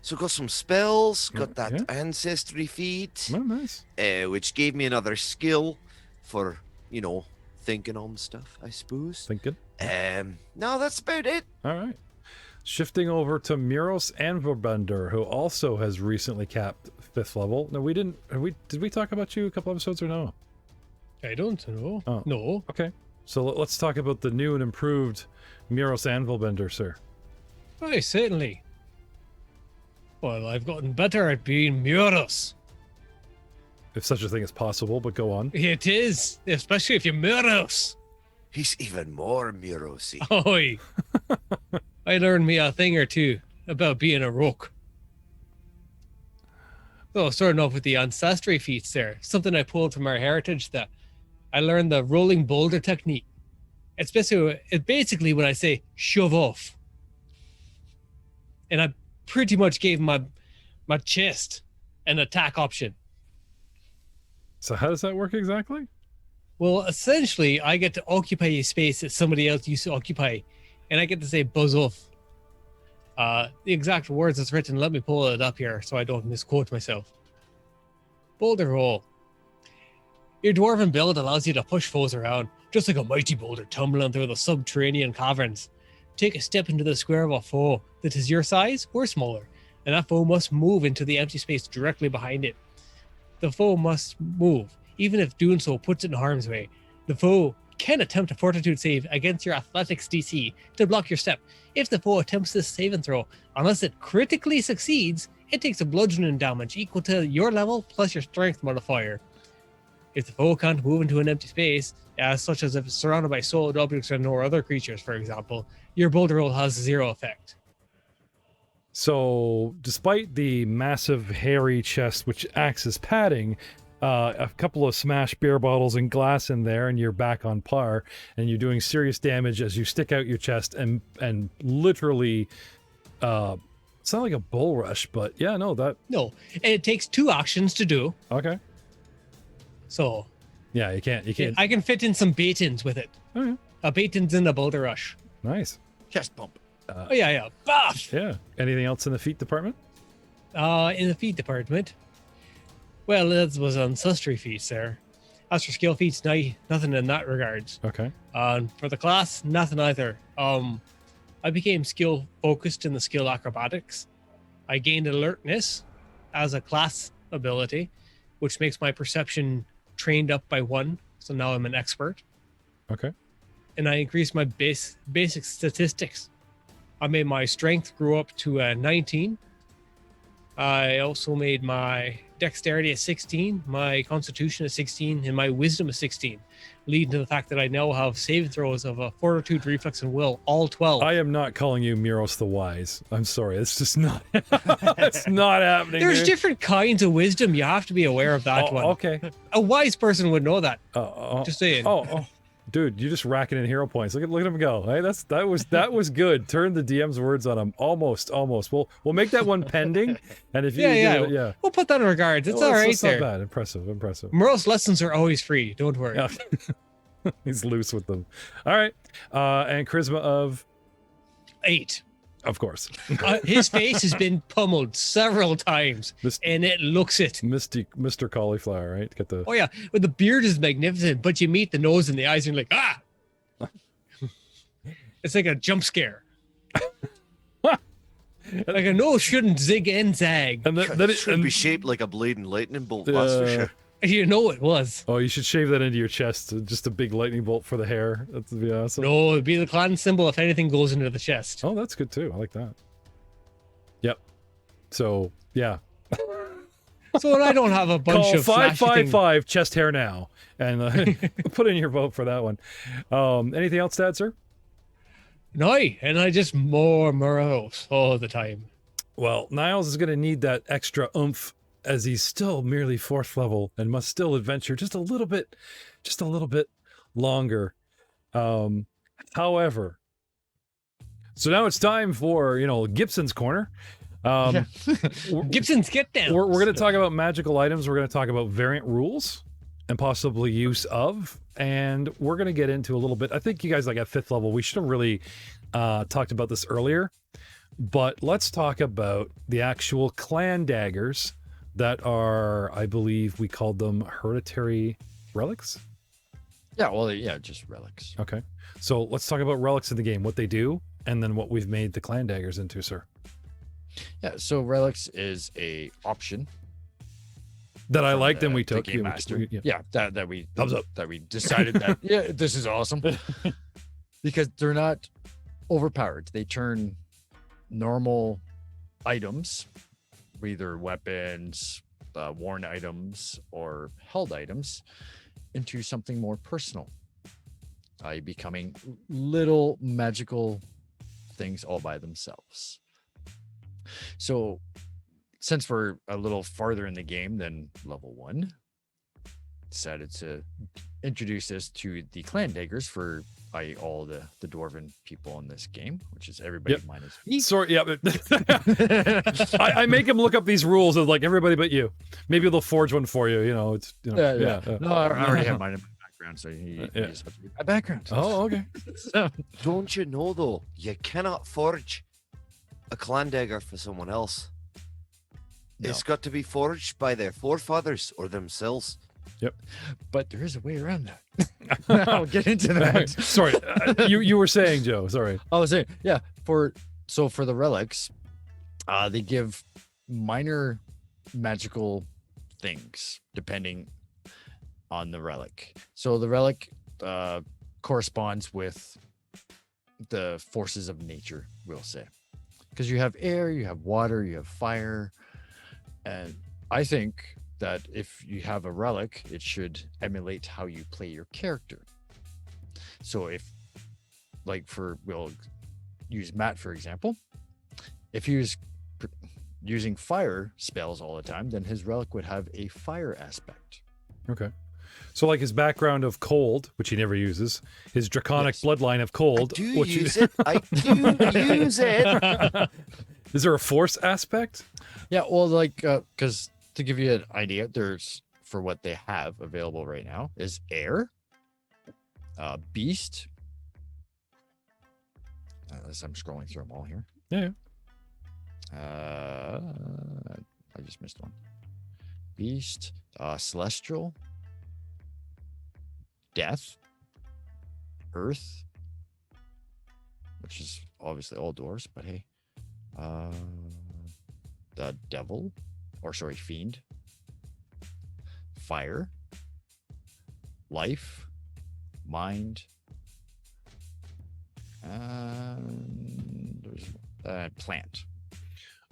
So got some spells, got that yeah. ancestry feat, Oh, nice. which gave me another skill for, thinking on stuff, I suppose. Thinking. No, that's about it. All right. Shifting over to Muros Nvngpodcast, who also has recently capped 5th level. No, we didn't. Did we talk about you a couple episodes or no? I don't know. Oh. No. Okay. So let's talk about the new and improved Muros Nvngpodcast, sir. Why, certainly. Well, I've gotten better at being Muros. If such a thing is possible, but go on. It is, especially if you're Muros. He's even more Murosy. Oi. I learned me a thing or two about being a rook. So starting off with the ancestry feats there, something I pulled from our heritage that I learned the rolling boulder technique. It's basically when I say shove off. And I pretty much gave my chest an attack option. So how does that work exactly? Well, essentially, I get to occupy a space that somebody else used to occupy, and I get to say buzz off. The exact words that's written, let me pull it up here so I don't misquote myself. Boulder roll. Your dwarven build allows you to push foes around, just like a mighty boulder tumbling through the subterranean caverns. Take a step into the square of a foe that is your size or smaller, and that foe must move into the empty space directly behind it. The foe must move, even if doing so puts it in harm's way. The foe can attempt a fortitude save against your athletics DC to block your step. If the foe attempts this save and throw, unless it critically succeeds, it takes a bludgeoning damage equal to your level plus your strength modifier. If the foe can't move into an empty space, such as if it's surrounded by solid objects and or other creatures, for example, your boulder roll has 0 effect. So, despite the massive hairy chest, which acts as padding, a couple of smashed beer bottles and glass in there, and you're back on par, and you're doing serious damage as you stick out your chest and literally, it's not like a bull rush, but yeah, no, that... No, and it takes 2 actions to do. Okay. So... Yeah, you can't... I can fit in some bait-ins with it. Oh, yeah. A bait-ins in the boulder rush. Nice. Chest bump. Oh, yeah. Baff! Yeah. Anything else in the feat department? In the feat department, well, that was ancestry feats there. As for skill feats, nothing in that regards. Okay. For the class, nothing either. I became skill focused in the skill acrobatics. I gained alertness as a class ability, which makes my perception trained up by 1. So now I'm an expert. Okay. And I increased my basic statistics. I made my strength grew up to 19. I also made my dexterity a 16, my constitution a 16, and my wisdom a 16, leading to the fact that I now have saving throws of a fortitude, reflex, and will, all 12. I am not calling you Muros the Wise. I'm sorry. It's just not. It's not happening. There's dude. different kinds of wisdom. You have to be aware of that one. Okay. A wise person would know that. Just saying. Oh, dude, you're just racking in hero points. Look at him go. Hey, that was good. Turn the DM's words on him. Almost. We'll make that one pending. And if you yeah, we'll put that in regards. It's all right it's there. Not bad. Impressive. Morose lessons are always free. Don't worry. Yeah. He's loose with them. All right. And charisma of 8. Of course. His face has been pummeled several times, and it looks it. Mr. Cauliflower, right? Get the. Oh yeah, but the beard is magnificent, but you meet the nose and the eyes, and you're like, ah! It's like a jump scare. Like a nose shouldn't zig and zag. And It should be shaped like a blade and lightning bolt, that's for sure. You know it was. Oh, you should shave that into your chest. Just a big lightning bolt for the hair. That'd be awesome. No, it'd be the clan symbol if anything goes into the chest. Oh, that's good too. I like that. Yep. So, yeah. So I don't have a bunch Call of 555 chest hair now, and put in your vote for that one. Anything else, Dad, sir? No, and I just more morose all the time. Well, Niles is going to need that extra oomph as he's still merely 4th level and must still adventure just a little bit longer. However, so now it's time for, Gibson's corner. Gibson's get down. We're going to talk about magical items. We're going to talk about variant rules and possibly use of, and we're going to get into a little bit. I think you guys at 5th level, we should have really talked about this earlier, but let's talk about the actual clan daggers that are, I believe we called them hereditary relics. Yeah, well, yeah, just relics. Okay, so let's talk about relics in the game, what they do, and then what we've made the clan daggers into, sir. Yeah, so relics is a option that I liked and we the took. Game Master. Yeah, that we thumbs up. That we decided that this is awesome because they're not overpowered. They turn normal items, either weapons, worn items, or held items, into something more personal, becoming little magical things all by themselves. So since we're a little farther in the game than level 1, decided to introduce this to the clan daggers for all the dwarven people in this game, which is everybody minus me. Sorry, yeah. I make him look up these rules of everybody but you. Maybe they'll forge one for you. No, I already have mine in my background, so you just have to read my background. Oh, okay. Don't you know though, you cannot forge a clan dagger for someone else. No. It's got to be forged by their forefathers or themselves. Yep. But there is a way around that. I'll get into that. Sorry, you were saying, Joe. Sorry. I was saying, yeah. For the relics, they give minor magical things depending on the relic. So the relic corresponds with the forces of nature, we'll say, because you have air, you have water, you have fire, and I think that if you have a relic, it should emulate how you play your character. So if, we'll use Matt for example, if he was using fire spells all the time, then his relic would have a fire aspect. Okay. So his background of cold, which he never uses, his draconic bloodline of cold. I do use it. Is there a force aspect? Yeah, well, because to give you an idea, there's, for what they have available right now, is air, beast. As I'm scrolling through them all here. Yeah. I just missed one. Beast, Celestial, Death, Earth, which is obviously all doors, but hey, the Devil, Fiend, Fire, Life, Mind, there's Plant.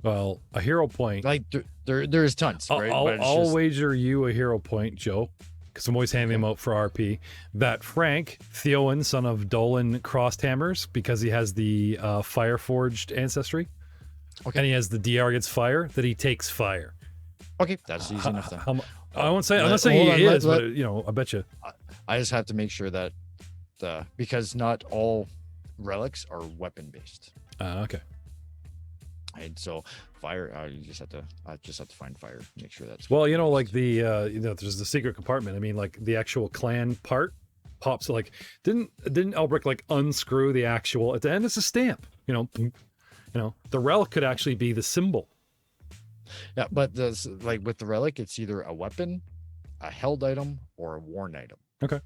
Well, a hero point. Like there's tons, right? I'll wager you a hero point, Joe, because I'm always handing them out for RP. That Frank Theowen, son of Dolan, crossed hammers because he has the fire forged ancestry, and he has the DR against fire. That he takes fire. Okay, that's easy enough then. I won't say. I'm not saying he is, but I bet you. I just have to make sure that because not all relics are weapon based. Okay. And so fire, you just have to find fire. Make sure that's well. Like the there's the secret compartment. I mean, like the actual clan part pops. Like didn't Elbrick like unscrew the actual at the end? It's a stamp. The relic could actually be the symbol. Yeah, but with the relic, it's either a weapon, a held item, or a worn item. Okay.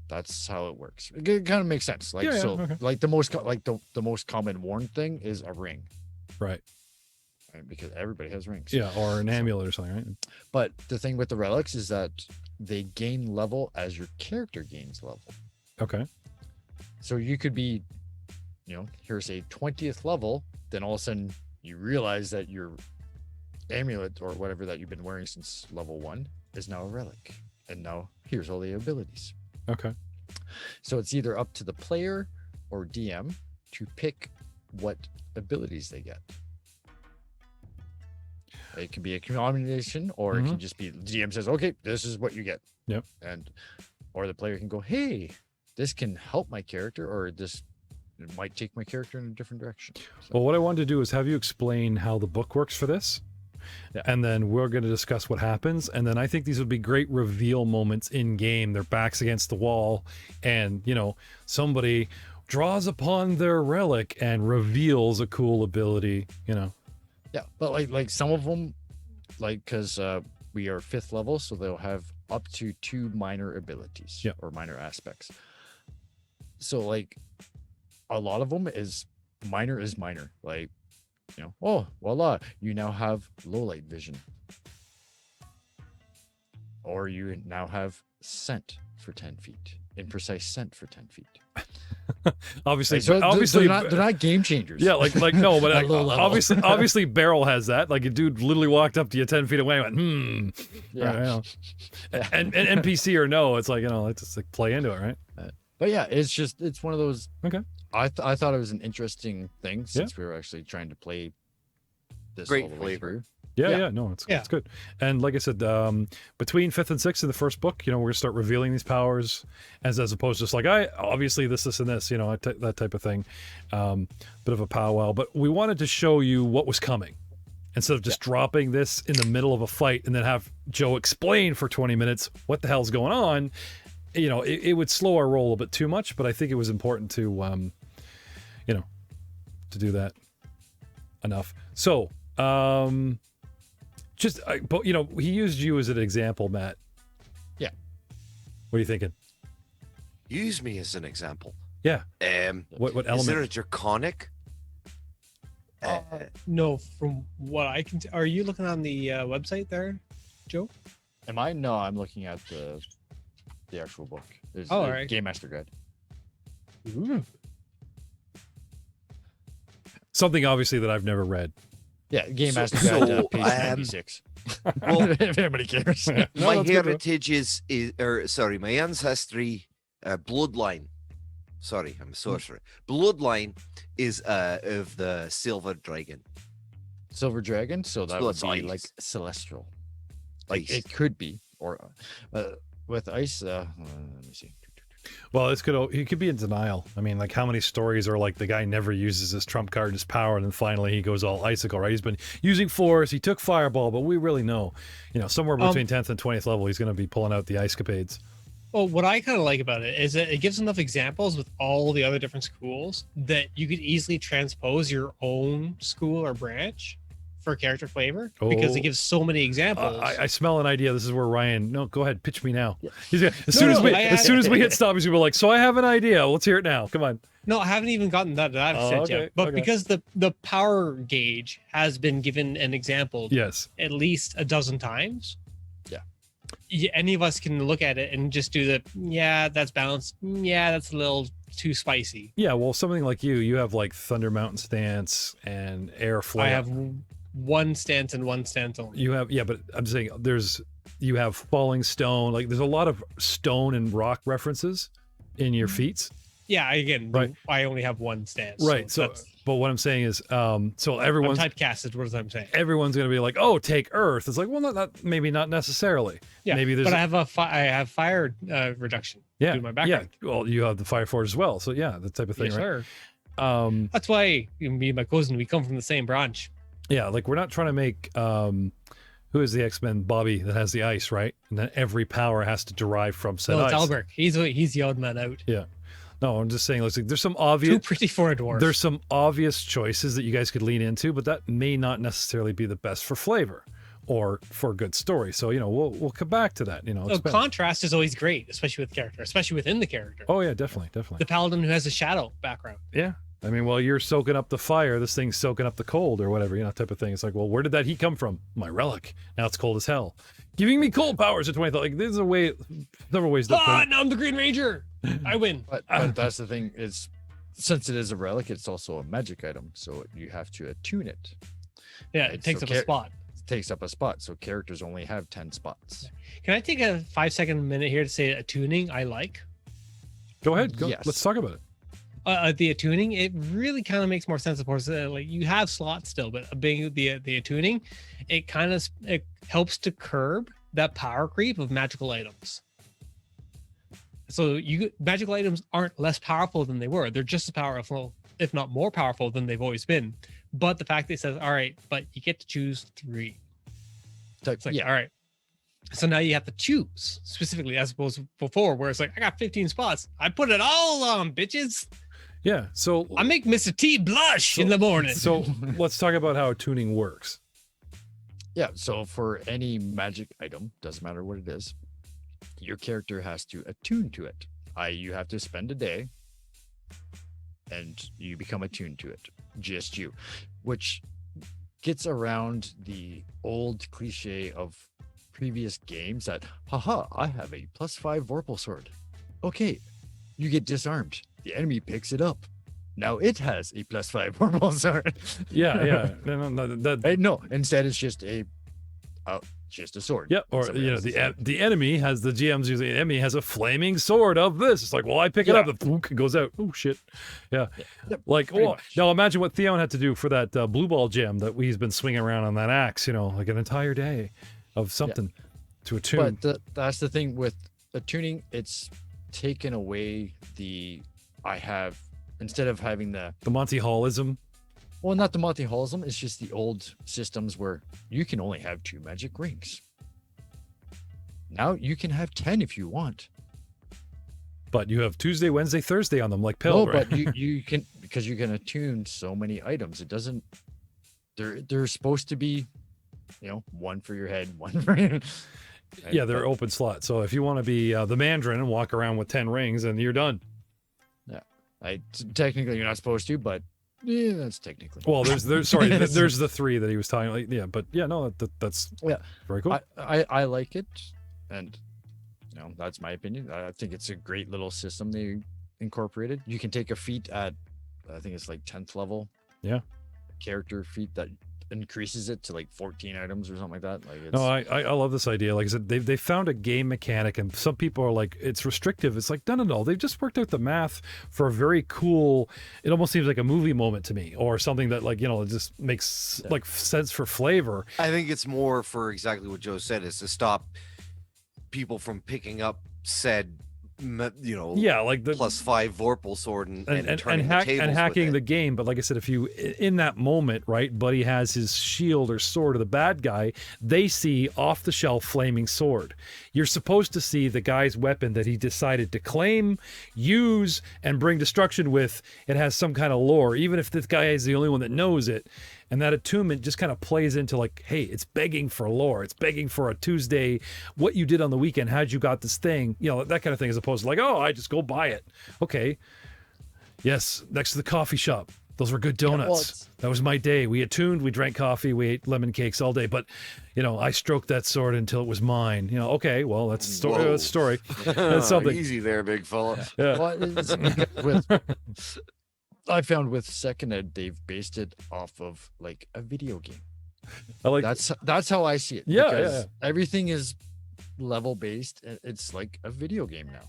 That's how it works. It kind of makes sense. Like okay. Like the most common worn thing is a ring. Right. Because everybody has rings. Yeah, or an amulet or something, right? But the thing with the relics is that they gain level as your character gains level. Okay. So you could be, here's a 20th level, then all of a sudden you realize that your amulet or whatever that you've been wearing since level 1 is now a relic. And now here's all the abilities. Okay. So it's either up to the player or DM to pick what abilities they get. It can be a combination, or it can just be the DM says, "Okay, this is what you get." Yep. Or the player can go, "Hey, this can help my character, or this might take my character in a different direction." So. Well, what I wanted to do is have you explain how the book works for this. Yeah. And then we're going to discuss what happens. And then I think these would be great reveal moments in game. Their backs against the wall, and somebody draws upon their relic and reveals a cool ability. Yeah, but like some of them, because we are 5th level, so they'll have up to 2 minor abilities or minor aspects. So like a lot of them is minor. Like, oh, voila, you now have low light vision. Or you now have scent for 10 feet, imprecise scent for 10 feet. obviously, they're not game changers. Yeah, like no, but obviously, Beryl has that. Like a dude literally walked up to you 10 feet away and went, yeah. And NPC or no, it's like let's just like play into it, right? But yeah, it's one of those. Okay. I thought it was an interesting thing since we were actually trying to play this great all the way flavor. through. Yeah, no, it's good. And like I said, between 5th and 6th in the first book, we're gonna start revealing these powers as opposed to just like obviously this and this, that type of thing. Bit of a powwow, but we wanted to show you what was coming instead of just dropping this in the middle of a fight and then have Joe explain for 20 minutes what the hell's going on. It would slow our roll a bit too much, but I think it was important to to do that enough. So, but he used you as an example, Matt. Yeah. What are you thinking? Use me as an example. Yeah. What element? Is there a draconic? No, from what I can. Are you looking on the website there, Joe? Am I? No, I'm looking at the actual book. There's all right. Game Master Guide. Ooh. Something obviously that I've never read. Yeah, Game Master Guide, page 96. Well, if anybody cares. My heritage my ancestry, bloodline. Sorry, I'm sorcerer. Bloodline is of the silver dragon. Silver dragon, so that would be ice. like celestial. Like it could be, or with ice. Let me see. Well, he could be in denial. I mean, like how many stories are like the guy never uses his trump card, his power, and then finally he goes all icicle, right? He's been using force, he took fireball, but we really know, somewhere between 10th and 20th level, he's going to be pulling out the ice capades. Well, what I kind of like about it is that it gives enough examples with all the other different schools that you could easily transpose your own school or branch for character flavor because it gives so many examples. I smell an idea. This is where Ryan. No, go ahead, pitch me now. Yeah. He's gonna, as soon as we hit stop, he's gonna be like, "So I have an idea. Let's hear it now. Come on." No, I haven't even gotten that set yet. But because the power gauge has been given an example, Yes, at least a dozen times. Yeah. Any of us can look at it and just do that's balanced. Yeah, that's a little too spicy. yeah. Well, something like you have like Thunder Mountain stance and Air Flare. I have one stance and one stance only. You have, yeah, but I'm saying you have Falling Stone. Like there's a lot of stone and rock references in your feats. Yeah, again, Right. I only have one stance. Right. So, but what I'm saying is, so everyone's typecasted. What I'm saying? everyone's going to be like, oh, take Earth. It's like, well, not maybe not necessarily. Yeah, maybe there's but I have fire reduction. yeah, due to my background. yeah. Well, you have the Fire Forge as well. So yeah, that type of thing, Yes, right? sir. That's why me and my cousin, we come from the same branch. Yeah, like we're not trying to make who is the X-Men Bobby that has the ice, right? And then every power has to derive from said No, ice. it's Albert. He's the odd man out. Yeah. No, I'm just saying, like, there's some Too obvious pretty for a dwarf. there's some obvious choices that you guys could lean into, but that may not necessarily be the best for flavor or for a good story. So, we'll come back to that, So contrast is always great, especially with character, especially within the character. Oh yeah, definitely. The paladin who has a shadow background. Yeah. I mean, while you're soaking up the fire, this thing's soaking up the cold or whatever, type of thing. It's like, well, where did that heat come from? My relic. Now it's cold as hell. Giving me cold powers at 20. Like, there's several ways that. Now I'm the Green Ranger. I win. But that's the thing is, since it is a relic, it's also a magic item, so you have to attune it. Yeah, Right, it takes so up a spot. It takes up a spot, so characters only have 10 spots. Can I take a 5-second minute here to say attuning I like? Go ahead. Yes. Let's talk about it. The attuning, it really kind of makes more sense. Of course, like you have slots still, but being the attuning, it helps to curb that power creep of magical items. So magical items aren't less powerful than they were; they're just as powerful, if not more powerful than they've always been. But the fact that it says, "All right, but you get to choose 3." It's like, all right. So now you have to choose specifically, as opposed to before, where it's like, I got 15 spots. I put it all on, bitches. Yeah. So I make Mr. T blush in the morning. So let's talk about how tuning works. Yeah, so for any magic item, doesn't matter what it is, your character has to attune to it. You have to spend a day and you become attuned to it. Just you. Which gets around the old cliche of previous games that, haha, I have a +5 Vorpal sword. Okay, you get disarmed. The enemy picks it up. Now it has a +5 Vorpal sword. Yeah. No, instead it's just a sword. Yeah, or the enemy has the GM's usually the enemy has a flaming sword of this. It's like, well, I pick it up, the pook goes out. Oh shit. Yeah. Like, now imagine what Theon had to do for that blue ball gem that he's been swinging around on that axe, like an entire day of something to attune. But that's the thing with attuning, it's taken away instead of having the Monty Hallism. Well, not the Monty Hallism, it's just the old systems where you can only have 2 magic rings. Now you can have 10 if you want. But you have Tuesday, Wednesday, Thursday on them, like Pill, No, right? but you can, because you can attune so many items. It doesn't. They're supposed to be, one for your head, one for your. Yeah, they're open slots. So if you want to be the Mandarin and walk around with 10 rings, and you're done. Yeah, technically you're not supposed to, but yeah, that's technically. Well, there's the 3 that he was talking. Like, yeah, but yeah, no, that's very cool. I like it, and that's my opinion. I think it's a great little system they incorporated. You can take a feat at, I think it's like 10th level. Yeah. Character feat that increases it to like 14 items or something like that. Like, it's, no, I love this idea. Like I said, they found a game mechanic, and some people are like, it's restrictive. It's like, no. They've just worked out the math for a very cool. It almost seems like a movie moment to me, or something that it just makes like sense for flavor. I think it's more for exactly what Joe said, is to stop people from picking up said Yeah, like the +5 Vorpal sword and turning the tables and with hacking it. the game. But like I said, if you in that moment, right, Buddy has his shield or sword of the bad guy, they see off the shelf flaming sword. You're supposed to see the guy's weapon that he decided to claim, use, and bring destruction with. It has some kind of lore, even if this guy is the only one that knows it. And that attunement just kind of plays into like, hey, it's begging for lore. It's begging for a Tuesday, what you did on the weekend, how'd you got this thing, that kind of thing, as opposed to like, oh, I just go buy it. Okay. Yes, next to the coffee shop. Those were good donuts. That was my day. We attuned, we drank coffee, we ate lemon cakes all day. But, I stroked that sword until it was mine. Okay, well, that's a story. That's a story. That's something. Easy there, big fella. Yeah. Well, I found with Second Ed, they've based it off of like a video game. I like That's how I see it. Yeah, because yeah. everything is level based. It's like a video game now.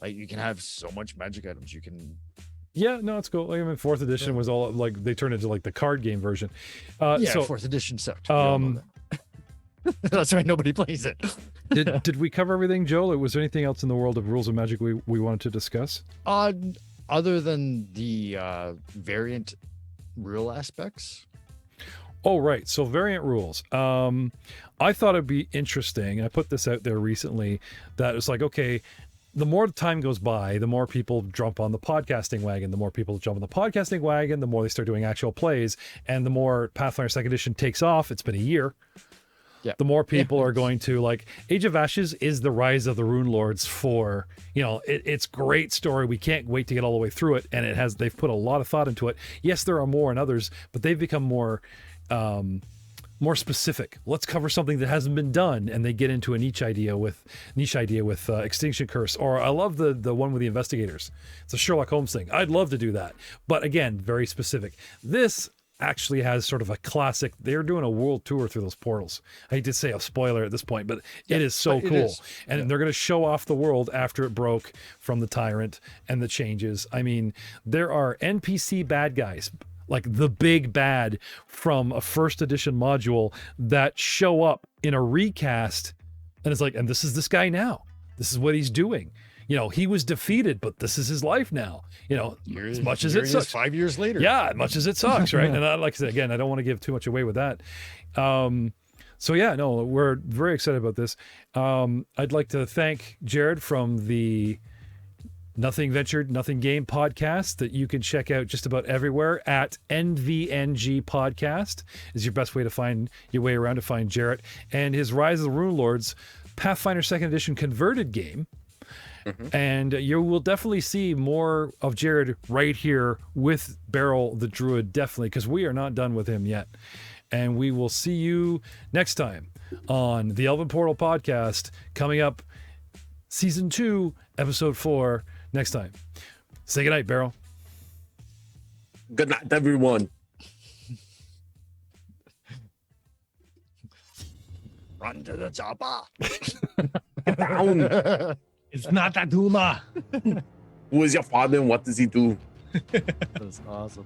Like you can have so much magic items. You can. Yeah, no, it's cool. Like, I mean, 4th edition was all like they turned into like the card game version. Yeah, so 4th edition sucked. We all know that. That's why nobody plays it. did we cover everything, Joel? Or was there anything else in the world of rules of magic we wanted to discuss? Other than the variant rule aspects. Oh, right. So variant rules. I thought it'd be interesting. I put this out there recently that it's like, okay, the more time goes by, the more people jump on the podcasting wagon. The more people jump on the podcasting wagon, the more they start doing actual plays. And the more Pathfinder 2nd Edition takes off, it's been a year. Yeah. The more people are going to like Age of Ashes is the rise of the Rune Lords for, it's great story. We can't wait to get all the way through it. And they've put a lot of thought into it. Yes, there are more in others, but they've become more specific. Let's cover something that hasn't been done. And they get into a niche idea with Extinction Curse. Or I love the one with the investigators. It's a Sherlock Holmes thing. I'd love to do that. But again, very specific. This actually has sort of a classic. They're doing a world tour through those portals. I hate to say a spoiler at this point, but it is so cool. And they're going to show off the world after it broke from the tyrant and the changes. I mean, there are NPC bad guys, like the big bad from a 1st edition module that show up in a recast. And it's like, and this is this guy now. This is what he's doing. He was defeated, but this is his life now. As much as it sucks. 5 years later. Yeah, as much as it sucks, right? And like I said, again, I don't want to give too much away with that. So yeah, no, we're very excited about this. I'd like to thank Jared from the Nothing Ventured, Nothing Game podcast that you can check out just about everywhere at Nvngpodcast is your best way to find your way around to find Jared and his Rise of the Rune Lords Pathfinder 2nd Edition converted game. And you will definitely see more of Jared right here with Beryl the Druid, definitely, because we are not done with him yet. And we will see you next time on the Elven Portal podcast, coming up season 2, episode 4, next time. Say goodnight, Beryl. Good night, everyone. Run to the chopper. Get down. It's not a Duma. Who is your father and what does he do? That's awesome.